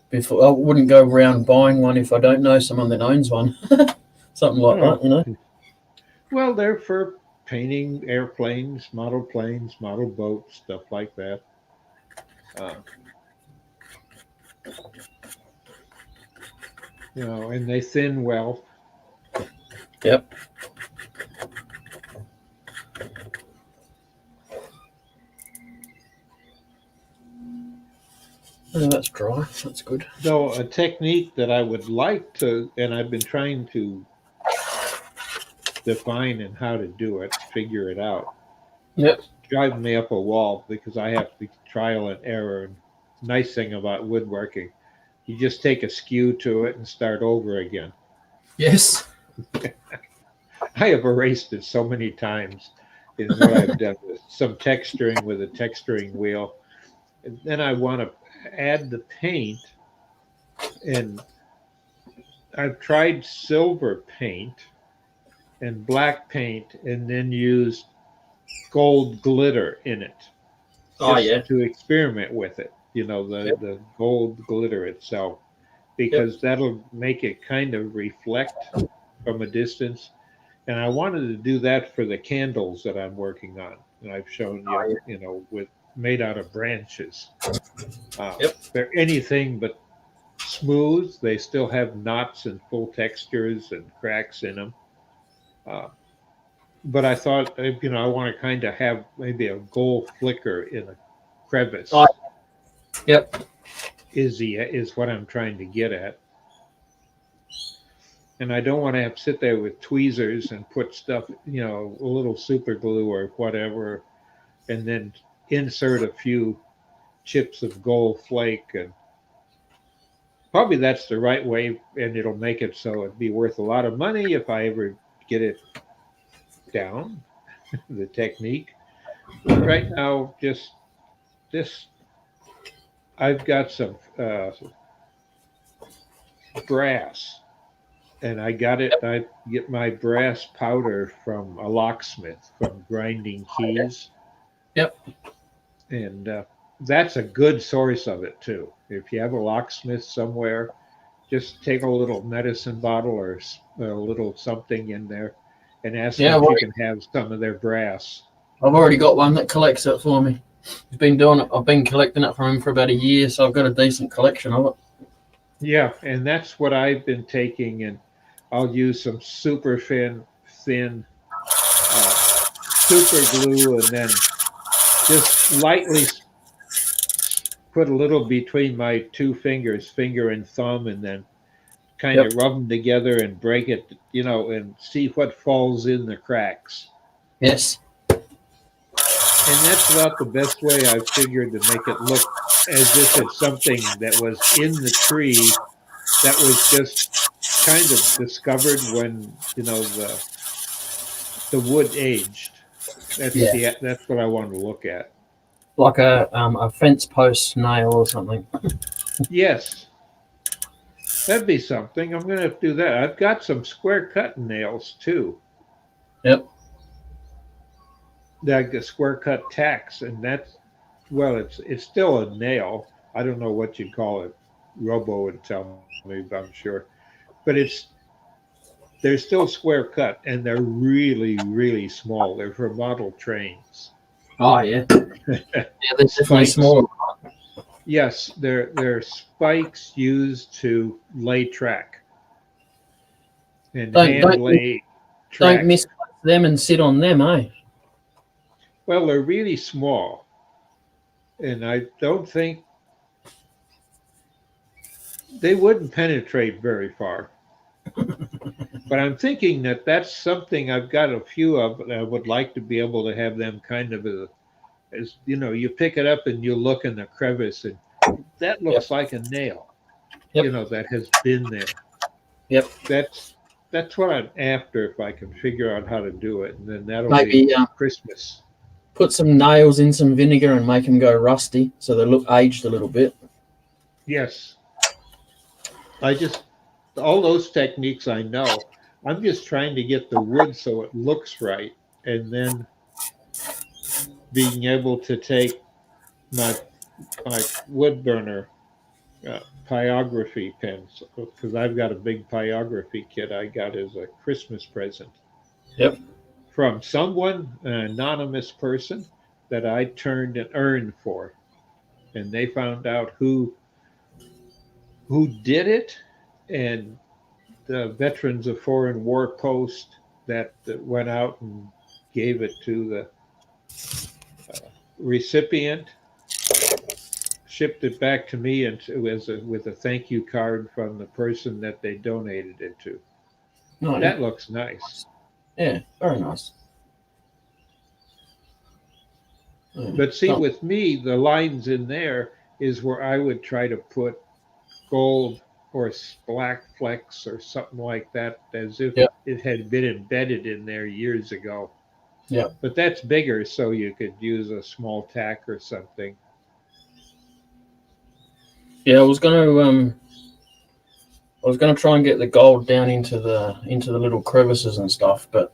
S1: before. I wouldn't go around buying one if I don't know someone that owns one. Something like
S3: Oh.
S1: that, you know?
S3: Well, they're for painting airplanes, model planes, model boats, stuff like that. And they thin well.
S1: Yep. Oh, that's dry. That's good.
S3: Though a technique that I would like to, and I've been trying to define and how to do it, figure it out,
S1: Yep.
S3: driving me up a wall because I have to trial and error. And nice thing about woodworking, you just take a skew to it and start over again.
S1: Yes.
S3: I have erased it so many times in what I've done with some texturing with a texturing wheel. And then I want to add the paint, and I've tried silver paint and black paint and then used gold glitter in it
S1: Oh
S3: just
S1: yeah.
S3: to experiment with it, the gold glitter itself, because that'll make it kind of reflect from a distance. And I wanted to do that for the candles that I'm working on. And I've shown
S1: Oh,
S3: you, with made out of branches.
S1: Yep.
S3: They're anything but smooth. They still have knots and full textures and cracks in them. Uh, but I thought, I want to kind of have maybe a gold flicker in a crevice.
S1: Oh, yep.
S3: Is what I'm trying to get at. And I don't want to have to sit there with tweezers and put stuff, a little super glue or whatever, and then insert a few chips of gold flake. And probably that's the right way, and it'll make it so it'd be worth a lot of money if I ever get it down, the technique. But right now, just this, I've got some brass, and I get my brass powder from a locksmith from Grinding Keys.
S1: Yep.
S3: And that's a good source of it too. If you have a locksmith somewhere, just take a little medicine bottle or a little something in there and ask them if you can have some of their brass.
S1: I've already got one that collects it for me. He's been doing it. I've been collecting it from him for about a year, so I've got a decent collection of it.
S3: Yeah, and that's what I've been taking, and I'll use some super thin super glue, and then just lightly put a little between my two fingers, finger and thumb, and then kind of rub them together and break it, and see what falls in the cracks.
S1: Yes.
S3: And that's about the best way I've figured to make it look as if it's something that was in the tree that was just kind of discovered when, the wood aged. That's what I wanted to look at.
S1: Like a fence post nail or something.
S3: Yes. That'd be something. I'm going to do that. I've got some square cut nails too.
S1: Yep.
S3: Like the square cut tacks, and it's still a nail. I don't know what you'd call it. Robo would tell me, but I'm sure. But they're still square cut, and they're really, really small. They're for model trains.
S1: Oh yeah. Yeah, they're definitely small.
S3: Yes, they're spikes used to lay track and hand lay track.
S1: Don't miss them and sit on them, eh?
S3: Well, they're really small, and I don't think they wouldn't penetrate very far. But I'm thinking that that's something I've got a few of, and I would like to be able to have them kind of as you pick it up and you look in the crevice, and that looks like a nail, that has been there.
S1: Yep.
S3: That's what I'm after, if I can figure out how to do it, and then that'll
S1: Maybe
S3: be Christmas.
S1: put some nails in some vinegar and make them go rusty so they look aged a little bit.
S3: Yes. All those techniques I know. I'm just trying to get the wood so it looks right, and then being able to take my wood burner pyrography pens, because I've got a big pyrography kit I got as a Christmas present.
S1: Yep.
S3: From someone, an anonymous person that I turned an urn for, and they found out who did it, and the Veterans of Foreign War Post that went out and gave it to the recipient, shipped it back to me, and with a thank you card from the person that they donated it to.
S1: No,
S3: That looks nice.
S1: yeah, very nice.
S3: But see,
S1: Oh,
S3: with me, the lines in there is where I would try to put gold or black flecks or something like that, as if
S1: yeah,
S3: it had been embedded in there years ago.
S1: yeah,
S3: But that's bigger, so you could use a small tack or something.
S1: yeah. I was gonna try and get the gold down into the little crevices and stuff, but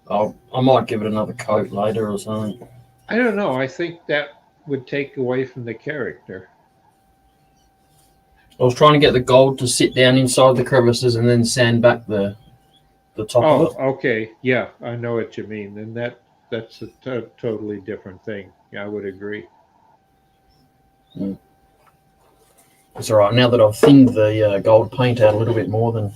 S1: I might give it another coat later or something.
S3: I don't know. I think that would take away from the character.
S1: I was trying to get the gold to sit down inside the crevices and then sand back the top of
S3: Oh,
S1: it.
S3: okay. Yeah, I know what you mean. And that's a totally different thing. Yeah, I would agree.
S1: It's all right now that I've thinned the gold paint out a little bit more than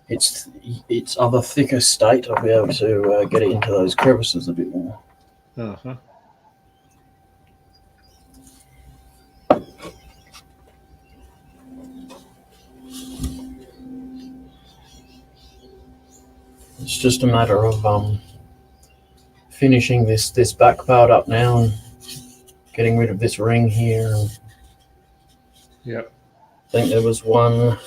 S1: its other thicker state. I'll be able to get it into those crevices a bit more.
S3: Uh-huh.
S1: It's just a matter of finishing this back part up now and getting rid of this ring here. And
S3: Yep.
S1: I think there was one.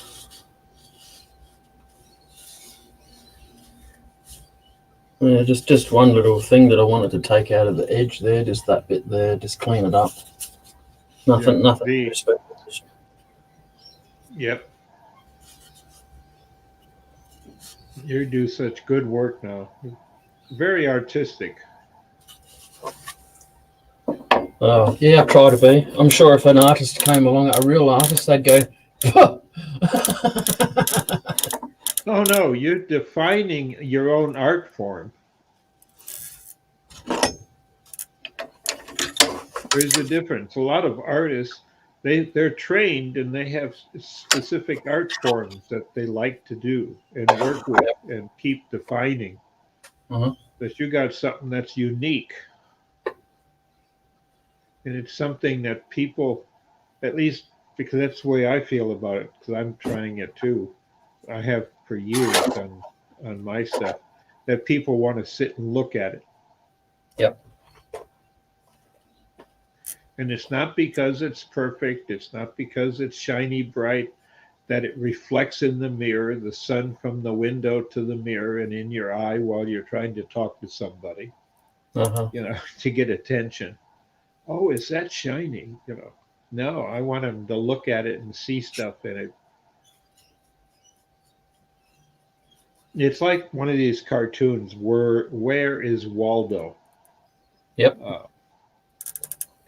S1: Yeah, just one little thing that I wanted to take out of the edge there, just that bit there, just clean it up. Nothing,
S3: Yeah,
S1: nothing
S3: the-
S1: too special.
S3: Yep. You do such good work now. Very artistic.
S1: Oh, yeah, I try to be. I'm sure if an artist came along, a real artist, they'd go, "Puh."
S3: Oh no, you're defining your own art form. There's a difference. A lot of artists, they're trained and they have specific art forms that they like to do and work with and keep defining.
S1: Mhm.
S3: But you got something that's unique. And it's something that people, at least because that's the way I feel about it, because I'm trying it too. I have for years on my stuff, that people want to sit and look at it.
S1: Yep.
S3: And it's not because it's perfect, it's not because it's shiny bright, that it reflects in the mirror, the sun from the window to the mirror and in your eye while you're trying to talk to somebody,
S1: Uh-huh.
S3: to get attention. Oh, is that shiny? No, I want them to look at it and see stuff in it. It's like one of these cartoons, Where is Waldo?
S1: Yep.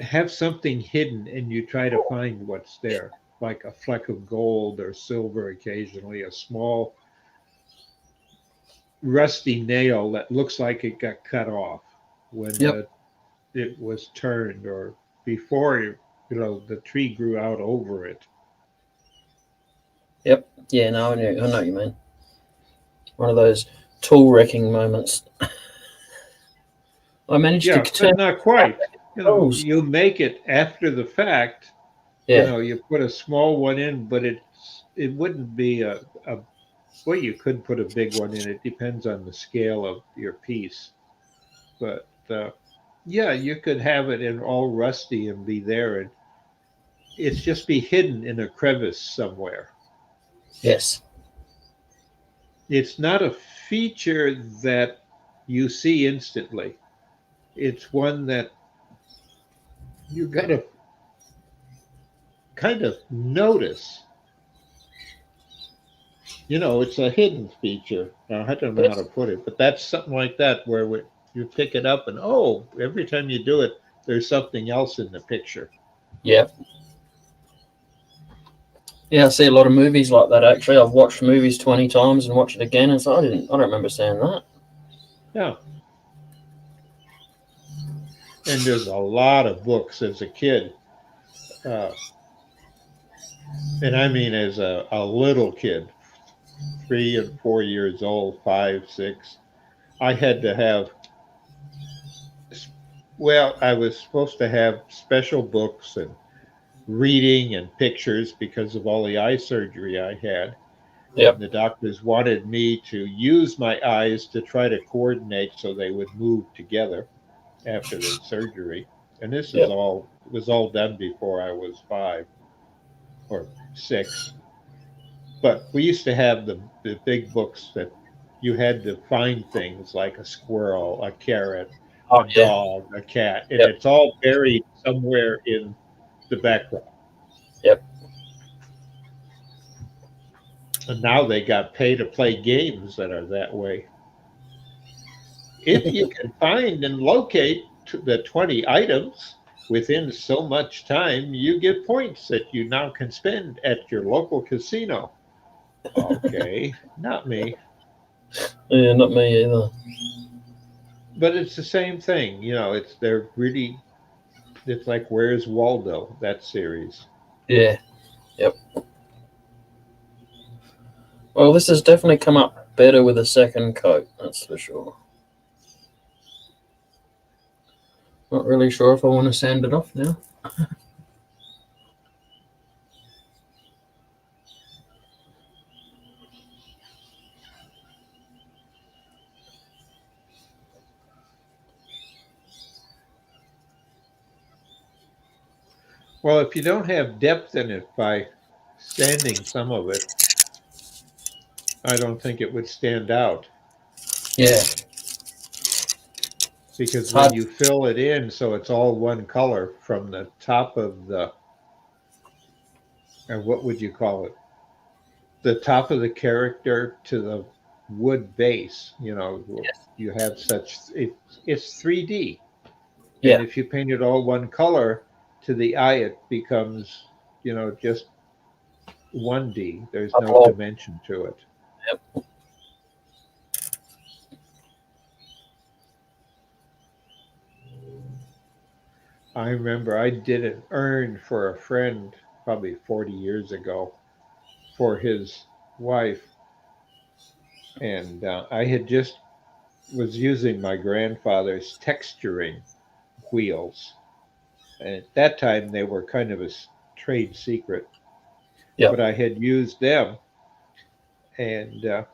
S3: Have something hidden and you try to find what's there, like a fleck of gold or silver occasionally, a small rusty nail that looks like it got cut off when
S1: Yep.
S3: it was turned or before the tree grew out over it.
S1: Yeah, no, I know what you mean. One of those tool wrecking moments. I managed
S3: Yeah,
S1: to
S3: but
S1: turn.
S3: not quite.
S1: Tools.
S3: You make it after the fact.
S1: Yeah,
S3: You put a small one in, but it wouldn't be well, you could put a big one in. It depends on the scale of your piece. But yeah, you could have it in all rusty and be there, and it's just be hidden in a crevice somewhere.
S1: yes,
S3: It's not a feature that you see instantly. It's one that you got to kind of notice. It's a hidden feature. I don't know how to put it, but that's something like that where you pick it up and every time you do it, there's something else in the picture.
S1: yeah. Yeah, I see a lot of movies like that actually. I've watched movies 20 times and watched it again and so I don't remember saying that.
S3: Yeah. And there's a lot of books as a kid. And I mean as a little kid, 3 and 4 years old, 5, 6. I had to have, I was supposed to have special books and reading and pictures because of all the eye surgery I had.
S1: Yep.
S3: The doctors wanted me to use my eyes to try to coordinate so they would move together. after the surgery. And this
S1: Yep.
S3: is all was all done before I was 5 or 6. But we used to have the big books that you had to find things like a squirrel, a carrot,
S1: Oh
S3: a
S1: yeah.
S3: dog, a cat, and
S1: Yep.
S3: it's all buried somewhere in the background.
S1: Yep.
S3: And now they got pay to play games that are that way. If you can find and locate the 20 items within so much time, you get points that you now can spend at your local casino. Okay, not me.
S1: Yeah, not me either.
S3: But it's the same thing, they're really, it's like Where's Waldo, that series.
S1: Yeah. Yep. Well, this has definitely come up better with a second coat, that's for sure. Not really sure if I want to sand it off now.
S3: Well, if you don't have depth in it by sanding some of it, I don't think it would stand out.
S1: Yeah.
S3: Because
S1: It's
S3: when
S1: hard.
S3: you fill it in so it's all one color from the top of what would you call it? The top of the character to the wood base, you have it's 3D.
S1: Yeah.
S3: And if you paint it all one color, to the eye it becomes, just 1D. There's no
S1: Oh.
S3: dimension to it.
S1: Yep.
S3: I remember I did an urn for a friend probably 40 years ago for his wife. And I had just was using my grandfather's texturing wheels. And at that time, they were kind of a trade secret.
S1: Yep.
S3: But I had used them. And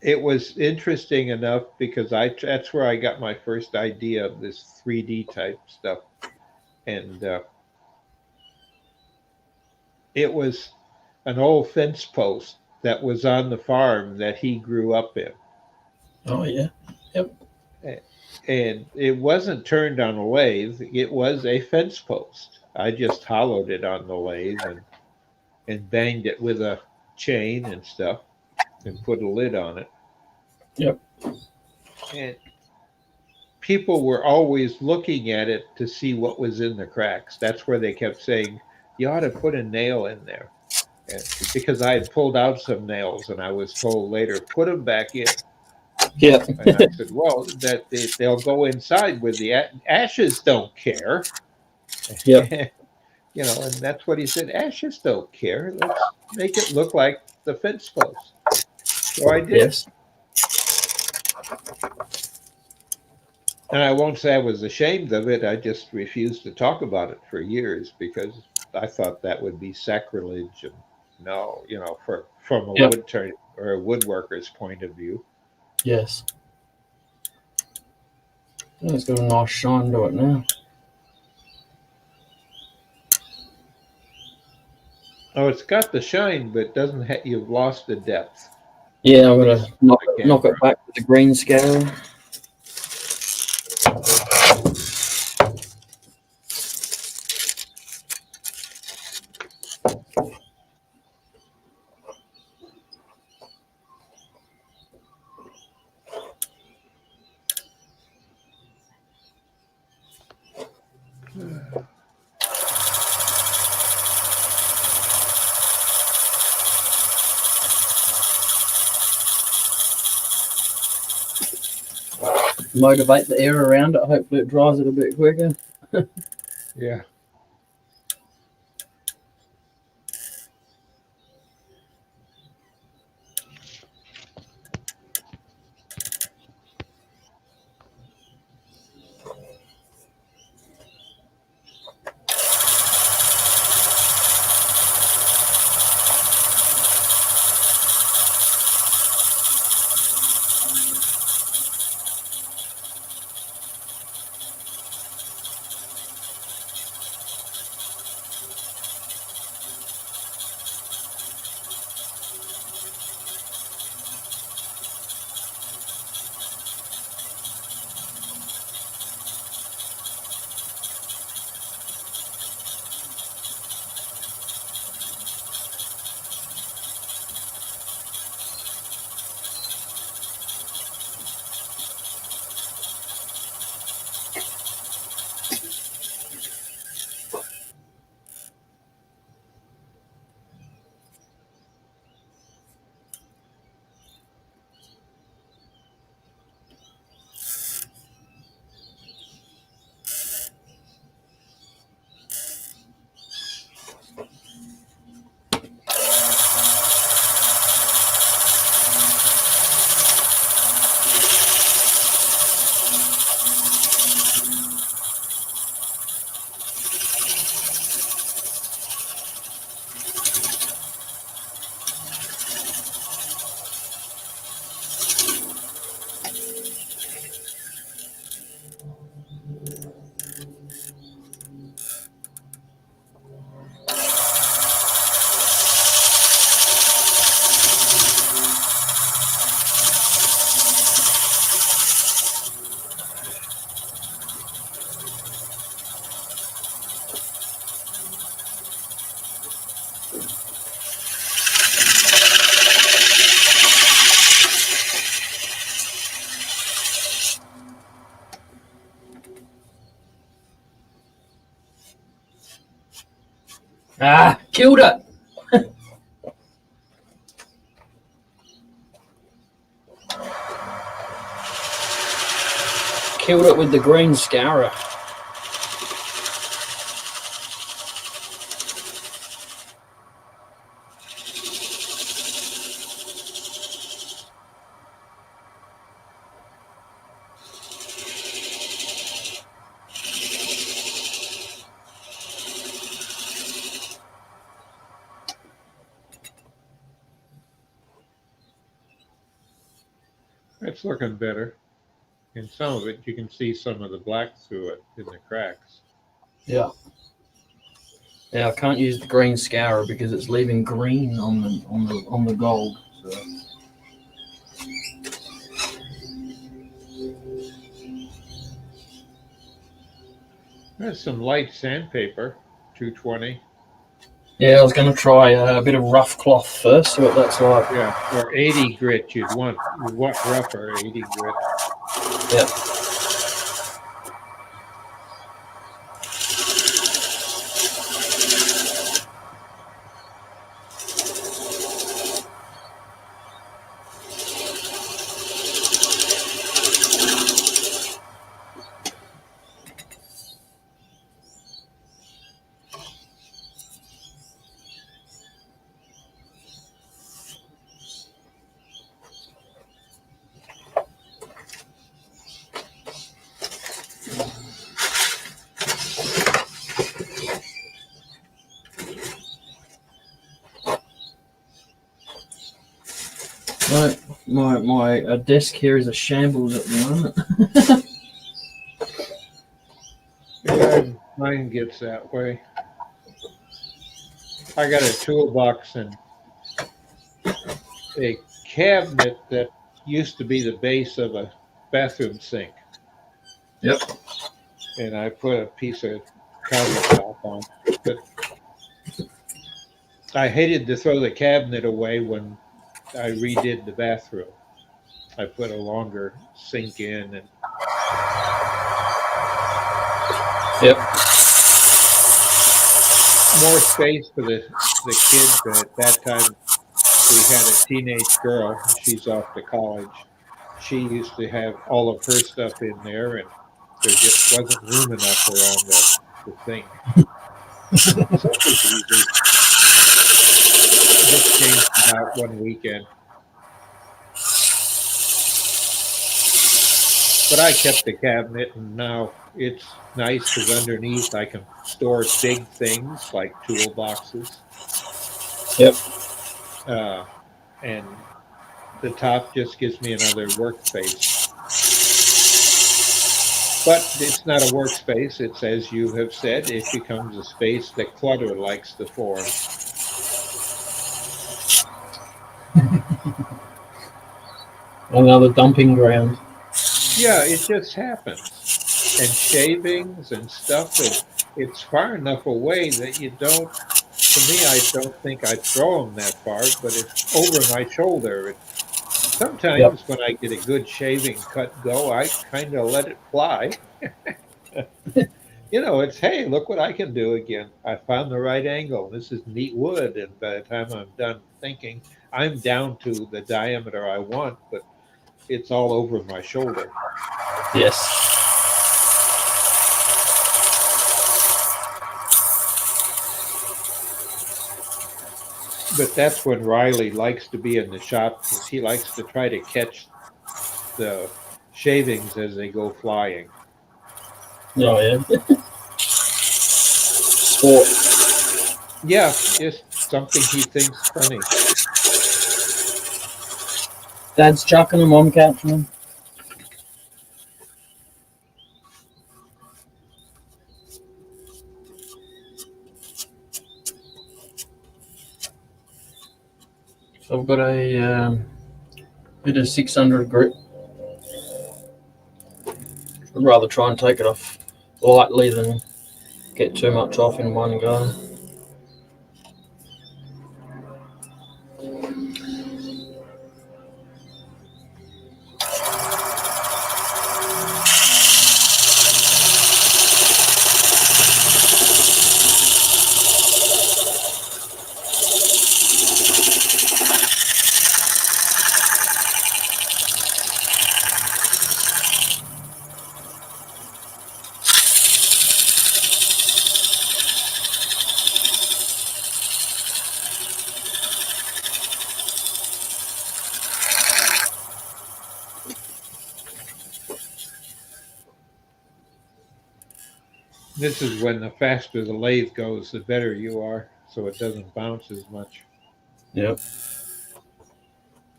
S3: it was interesting enough because that's where I got my first idea of this 3D type stuff. And it was an old fence post that was on the farm that he grew up in.
S1: Oh yeah. Yep.
S3: And it wasn't turned on a lathe, it was a fence post. I just hollowed it on the lathe and banged it with a chain and stuff and put a lid on it.
S1: Yep.
S3: And people were always looking at it to see what was in the cracks. That's where they kept saying, you ought to put a nail in there. And because I had pulled out some nails and I was told later, put them back in.
S1: Yep.
S3: And I said, well, that they'll go inside with the ashes don't care.
S1: Yep.
S3: And that's what he said. Ashes don't care. Let's make it look like the fence post. So I did.
S1: Yes.
S3: And I won't say I was ashamed of it. I just refused to talk about it for years because I thought that would be sacrilege. And no, from a
S1: Yep.
S3: wood turner or a woodworker's point of view.
S1: Yes. It's got a nice shine to it now.
S3: Oh, it's got the shine, but it doesn't you've lost the depth.
S1: Yeah, I'm gonna knock
S3: camera.
S1: it back with the green scale. Motivate the air around it. Hopefully it dries it a bit quicker.
S3: Yeah.
S1: Ah, killed it. Killed it with the green scourer.
S3: It's looking better. In some of it, you can see some of the black through it in the cracks.
S1: Yeah. Yeah, I can't use the green scourer because it's leaving green on the gold. So.
S3: There's some light sandpaper, 220.
S1: Yeah, I was going to try a bit of rough cloth first, see what that's like.
S3: Yeah, or 80 grit. You'd want rougher 80 grit.
S1: Yep. My desk here is a shambles at the moment.
S3: Yeah, mine gets that way. I got a toolbox and a cabinet that used to be the base of a bathroom sink.
S1: Yep.
S3: And I put a piece of countertop on. But I hated to throw the cabinet away when I redid the bathroom. I put a longer sink in and
S1: Yep.
S3: more space for the kids. And at that time, we had a teenage girl. She's off to college. She used to have all of her stuff in there, and there just wasn't room enough around the thing. So it was easy. Just changed it out one weekend. But I kept the cabinet, and now it's nice because underneath I can store big things like toolboxes.
S1: Yep.
S3: And the top just gives me another workspace. But it's not a workspace. It's, as you have said, it becomes a space that clutter likes to form.
S1: Another dumping ground.
S3: Yeah, it just happens. And shavings and stuff, it's far enough away that you don't, to me, I don't think I throw them that far, but it's over my shoulder. Sometimes when I get a good shaving cut go, I kind of let it fly. You know, it's, hey, look what I can do again. I found the right angle. This is neat wood. And by the time I'm done thinking, I'm down to the diameter I want, but it's all over my shoulder.
S1: Yes.
S3: But that's when Riley likes to be in the shop because he likes to try to catch the shavings as they go flying.
S1: Oh, yeah. Sport.
S3: Yeah, just something he thinks funny.
S1: Dad's chucking them, I'm catching them. So I've got a bit of 600 grit. I'd rather try and take it off lightly than get too much off in one go.
S3: This is when the faster the lathe goes, the better you are, so it doesn't bounce as much.
S1: Yep.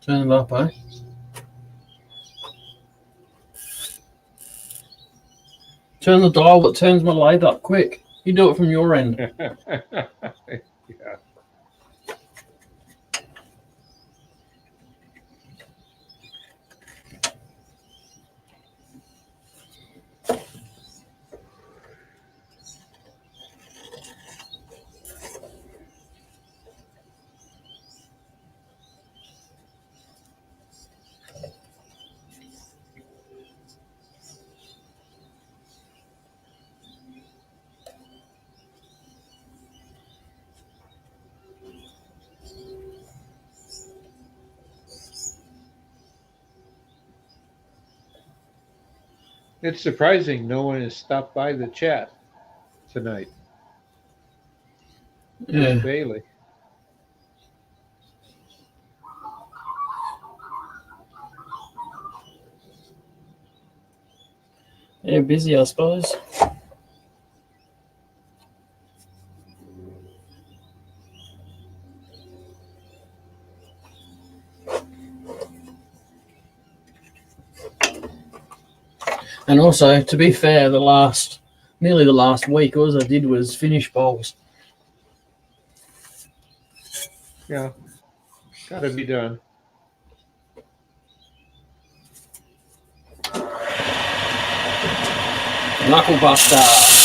S1: Turn it up, eh? Turn the dial that turns my lathe up quick. You do it from your end.
S3: Yeah. It's surprising no one has stopped by the chat tonight.
S1: Yeah.
S3: Just Bailey.
S1: Yeah, busy, I suppose. And also, to be fair, nearly the last week, all I did was finish bowls.
S3: Yeah. Gotta be done.
S1: Knuckle buster.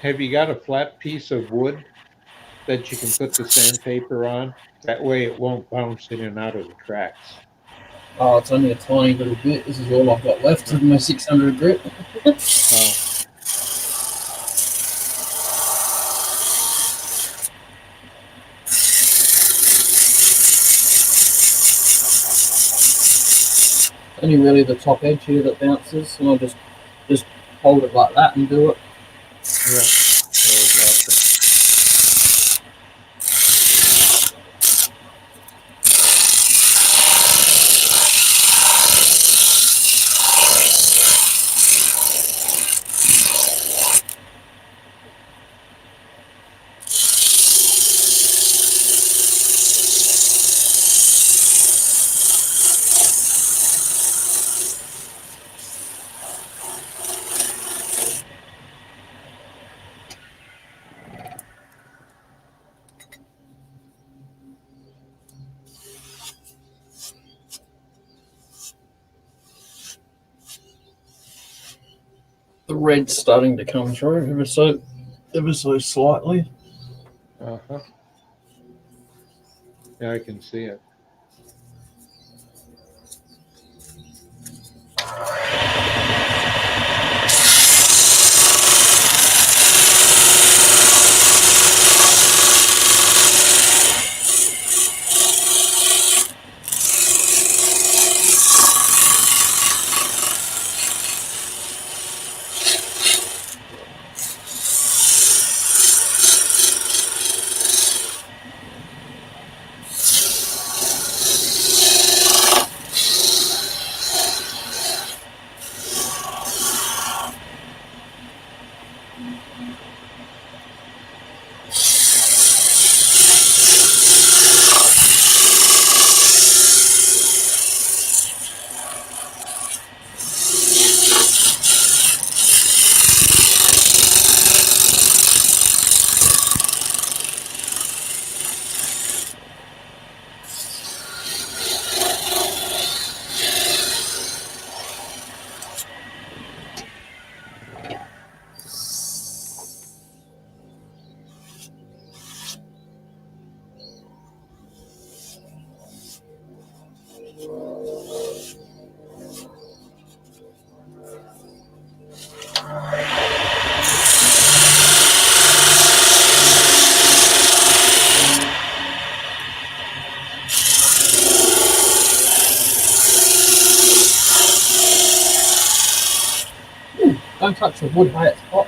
S3: Have you got a flat piece of wood that you can put the sandpaper on? That way it won't bounce in and out of the cracks.
S1: Oh, it's only a tiny little bit. This is all I've got left of my 600 grit.
S3: Oh,
S1: Only really the top edge here that bounces, and I'll just hold it like that and do it.
S3: yeah. Oh, gotcha.
S1: The red's starting to come through ever so slightly.
S3: Uh-huh. Yeah, I can see it.
S1: Don't touch the wood, mate. It's hot.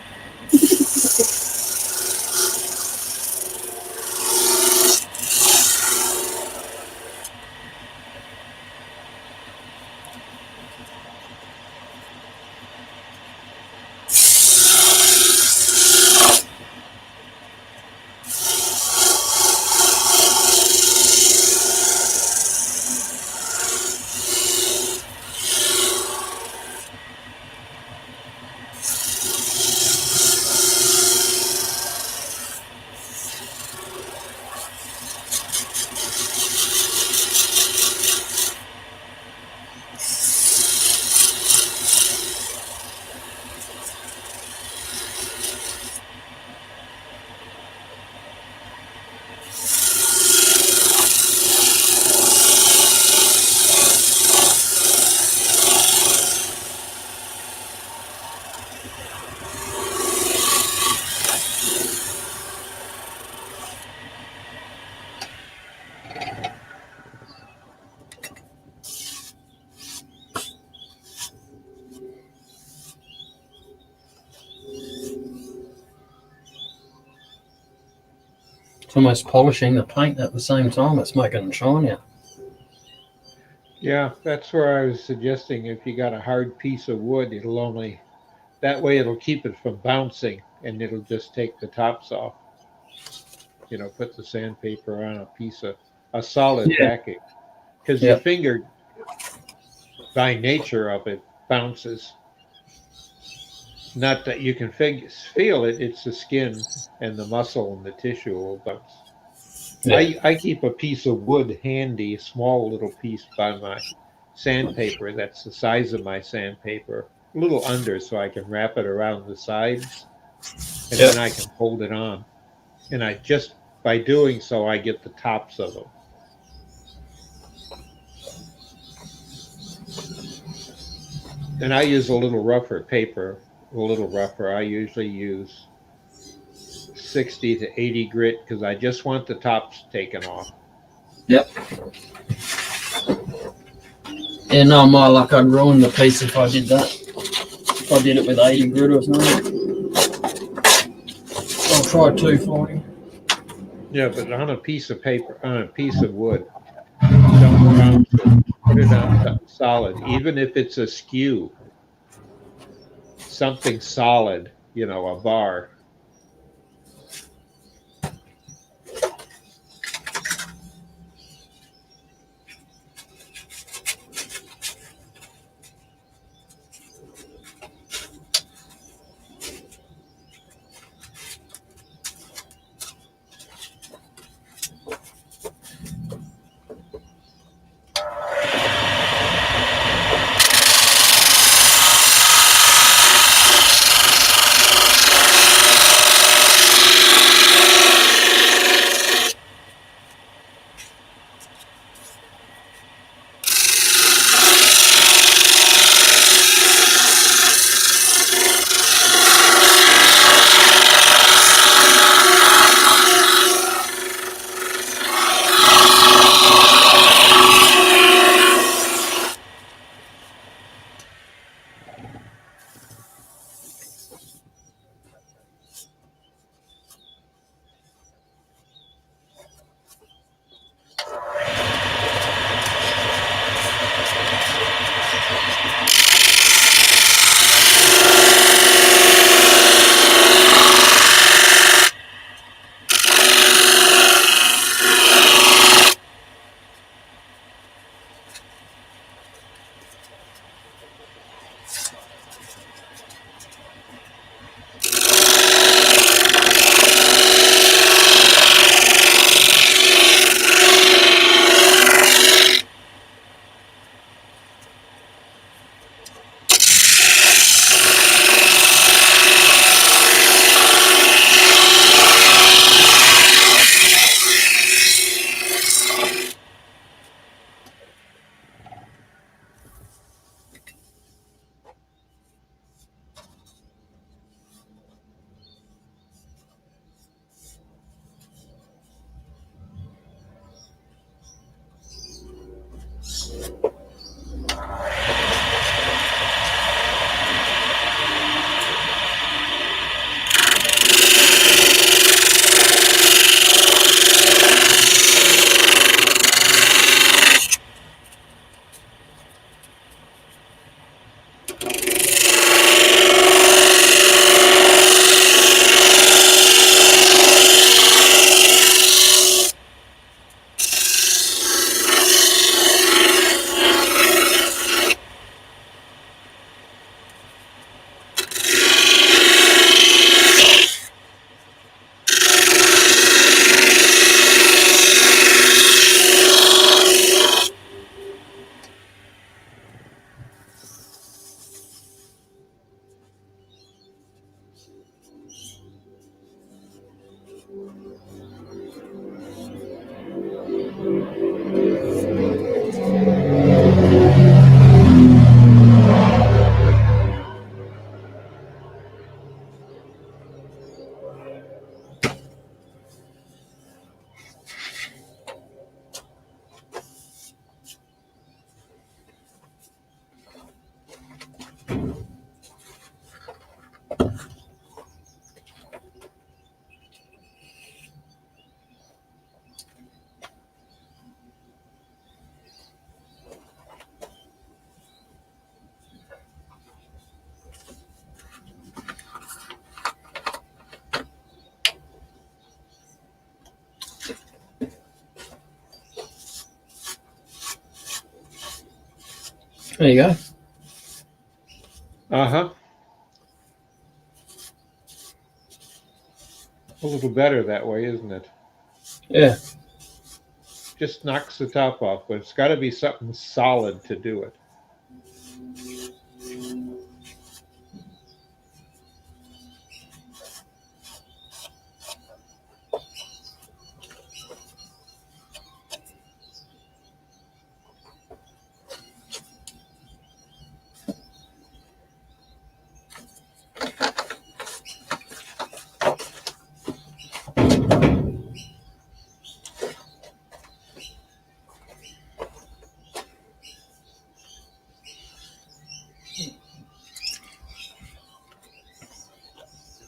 S1: It's almost polishing the paint at the same time. It's making it shinier.
S3: Yeah, that's where I was suggesting if you got a hard piece of wood, that way it'll keep it from bouncing and it'll just take the tops off. Put the sandpaper on a solid
S1: Yeah.
S3: backing. Because
S1: Yeah.
S3: your finger, by nature of it, bounces. Not that you can feel it, it's the skin and the muscle and the tissue will bounce.
S1: Yeah.
S3: I keep a piece of wood handy, a small little piece by my sandpaper that's the size of my sandpaper, a little under so I can wrap it around the sides and
S1: Yeah.
S3: then I can hold it on. And by doing so, I get the tops of them. And I use a little rougher paper, I usually use 60 to 80 grit because I just want the tops taken off.
S1: Yep. Yeah, no, my luck, I'd ruin the piece if I did that. If I did it with 80 grit or something. I'll try 240.
S3: Yeah, but on a piece of paper, on a piece of wood, don't bounce it. Put it on something solid, even if it's a skew. Something solid, a bar.
S1: There you go.
S3: Uh-huh. A little better that way, isn't it?
S1: Yeah.
S3: Just knocks the top off, but it's got to be something solid to do it.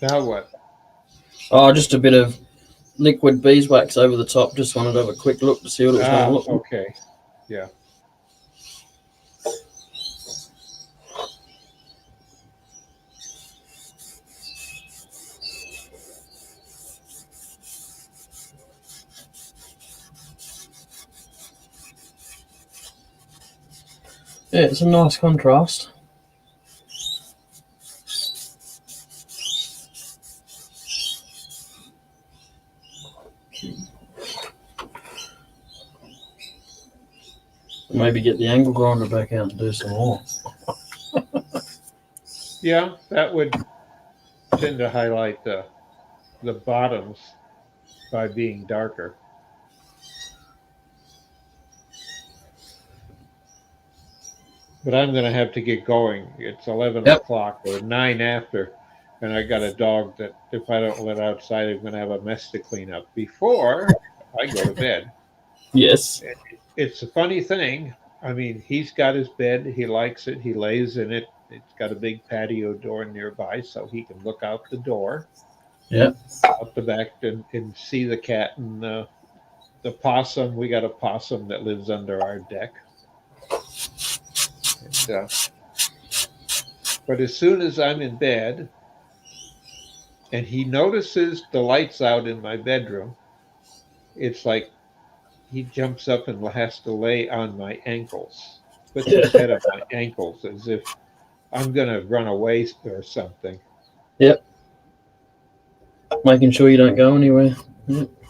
S3: Now what?
S1: Oh, just a bit of liquid beeswax over the top. Just wanted to have a quick look to see what it was going to look like.
S3: Okay. Yeah.
S1: Yeah, it's a nice contrast. Maybe get the angle grinder back out and do some more.
S3: Yeah, that would tend to highlight the bottoms by being darker. But I'm going to have to get going. It's 11
S1: Yep.
S3: o'clock or 9 after, and I got a dog that if I don't let outside, I'm going to have a mess to clean up before I go to bed.
S1: Yes.
S3: It's a funny thing. I mean, he's got his bed. He likes it. He lays in it. It's got a big patio door nearby, so he can look out the door.
S1: Yep.
S3: Out the back and see the cat and the possum. We got a possum that lives under our deck. And, but as soon as I'm in bed and he notices the lights out in my bedroom, it's like he jumps up and has to lay on my ankles, puts his head on my ankles as if I'm going to run away or something.
S1: Yep. Making sure you don't go anywhere.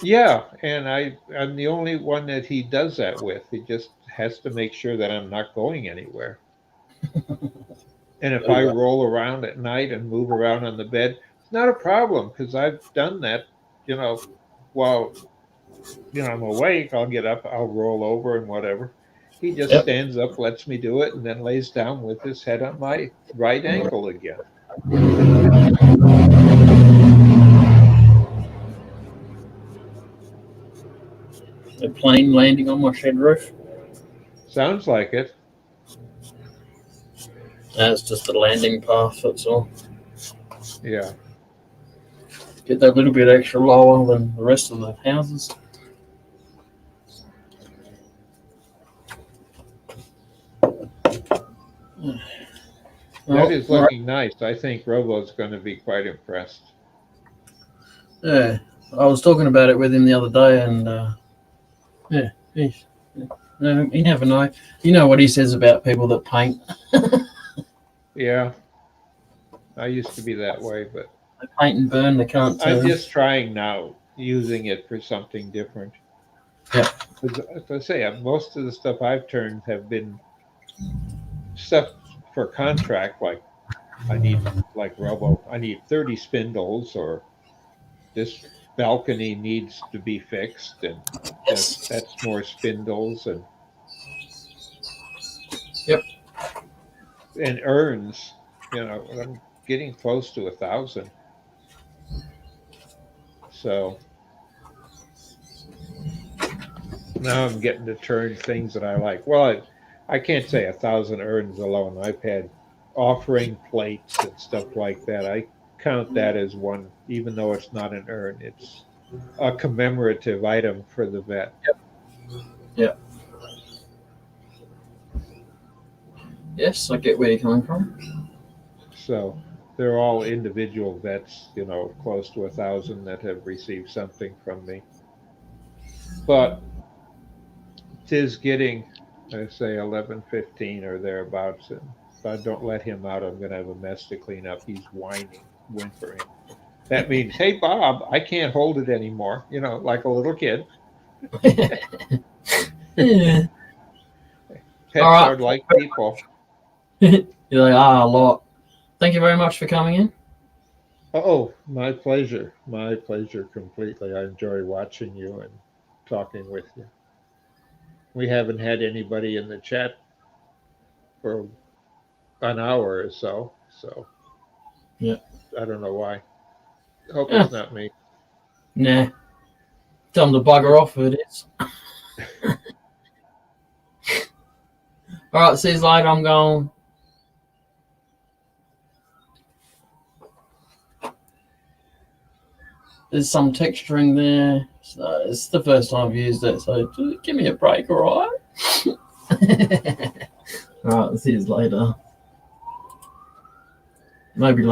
S3: Yeah, and I'm the only one that he does that with. He just has to make sure that I'm not going anywhere. And if I roll around at night and move around on the bed, it's not a problem because I've done that, while I'm awake, I'll get up, I'll roll over and whatever. He just
S1: Yep.
S3: stands up, lets me do it, and then lays down with his head on my right ankle again.
S1: A plane landing on my shed roof.
S3: Sounds like it.
S1: That's just the landing path, that's all.
S3: Yeah.
S1: Get that little bit extra lower than the rest of the houses.
S3: That is looking nice. I think Robo's going to be quite impressed.
S1: Yeah, I was talking about it with him the other day, and you never know. You know what he says about people that paint.
S3: Yeah. I used to be that way, but
S1: They paint and burn. They can't
S3: I'm
S1: turn.
S3: just trying now, using it for something different.
S1: Yeah.
S3: As I say, most of the stuff I've turned have been stuff for contract, like Robo, I need 30 spindles, or this balcony needs to be fixed, and
S1: Yes.
S3: that's more spindles and
S1: Yep.
S3: and urns. I'm getting close to 1,000. So now I'm getting to turn things that I like. Well, I can't say 1,000 urns alone. I've had offering plates and stuff like that. I count that as one, even though it's not an urn. It's a commemorative item for the vet.
S1: Yep. Yes, I get where you're coming from.
S3: So they're all individual vets, close to 1,000 that have received something from me. But 'tis getting I say 11:15 or thereabouts, and if I don't let him out, I'm going to have a mess to clean up. He's whining, whimpering. That means, hey, Bob, I can't hold it anymore. You know, like a little kid.
S1: Yeah.
S3: Pets
S1: All right.
S3: are like people.
S1: You're like, a lot. Thank you very much for coming in.
S3: Oh, my pleasure. My pleasure completely. I enjoy watching you and talking with you. We haven't had anybody in the chat for an hour or so. So,
S1: Yeah.
S3: I don't know why. Hope
S1: Yeah.
S3: it's not me.
S1: Nah. Tell them to bugger off if it is. All right, see you later. I'm gone. There's some texturing there. So it's the first time I've used it, so just give me a break, all right? All right, see you later. Maybe later.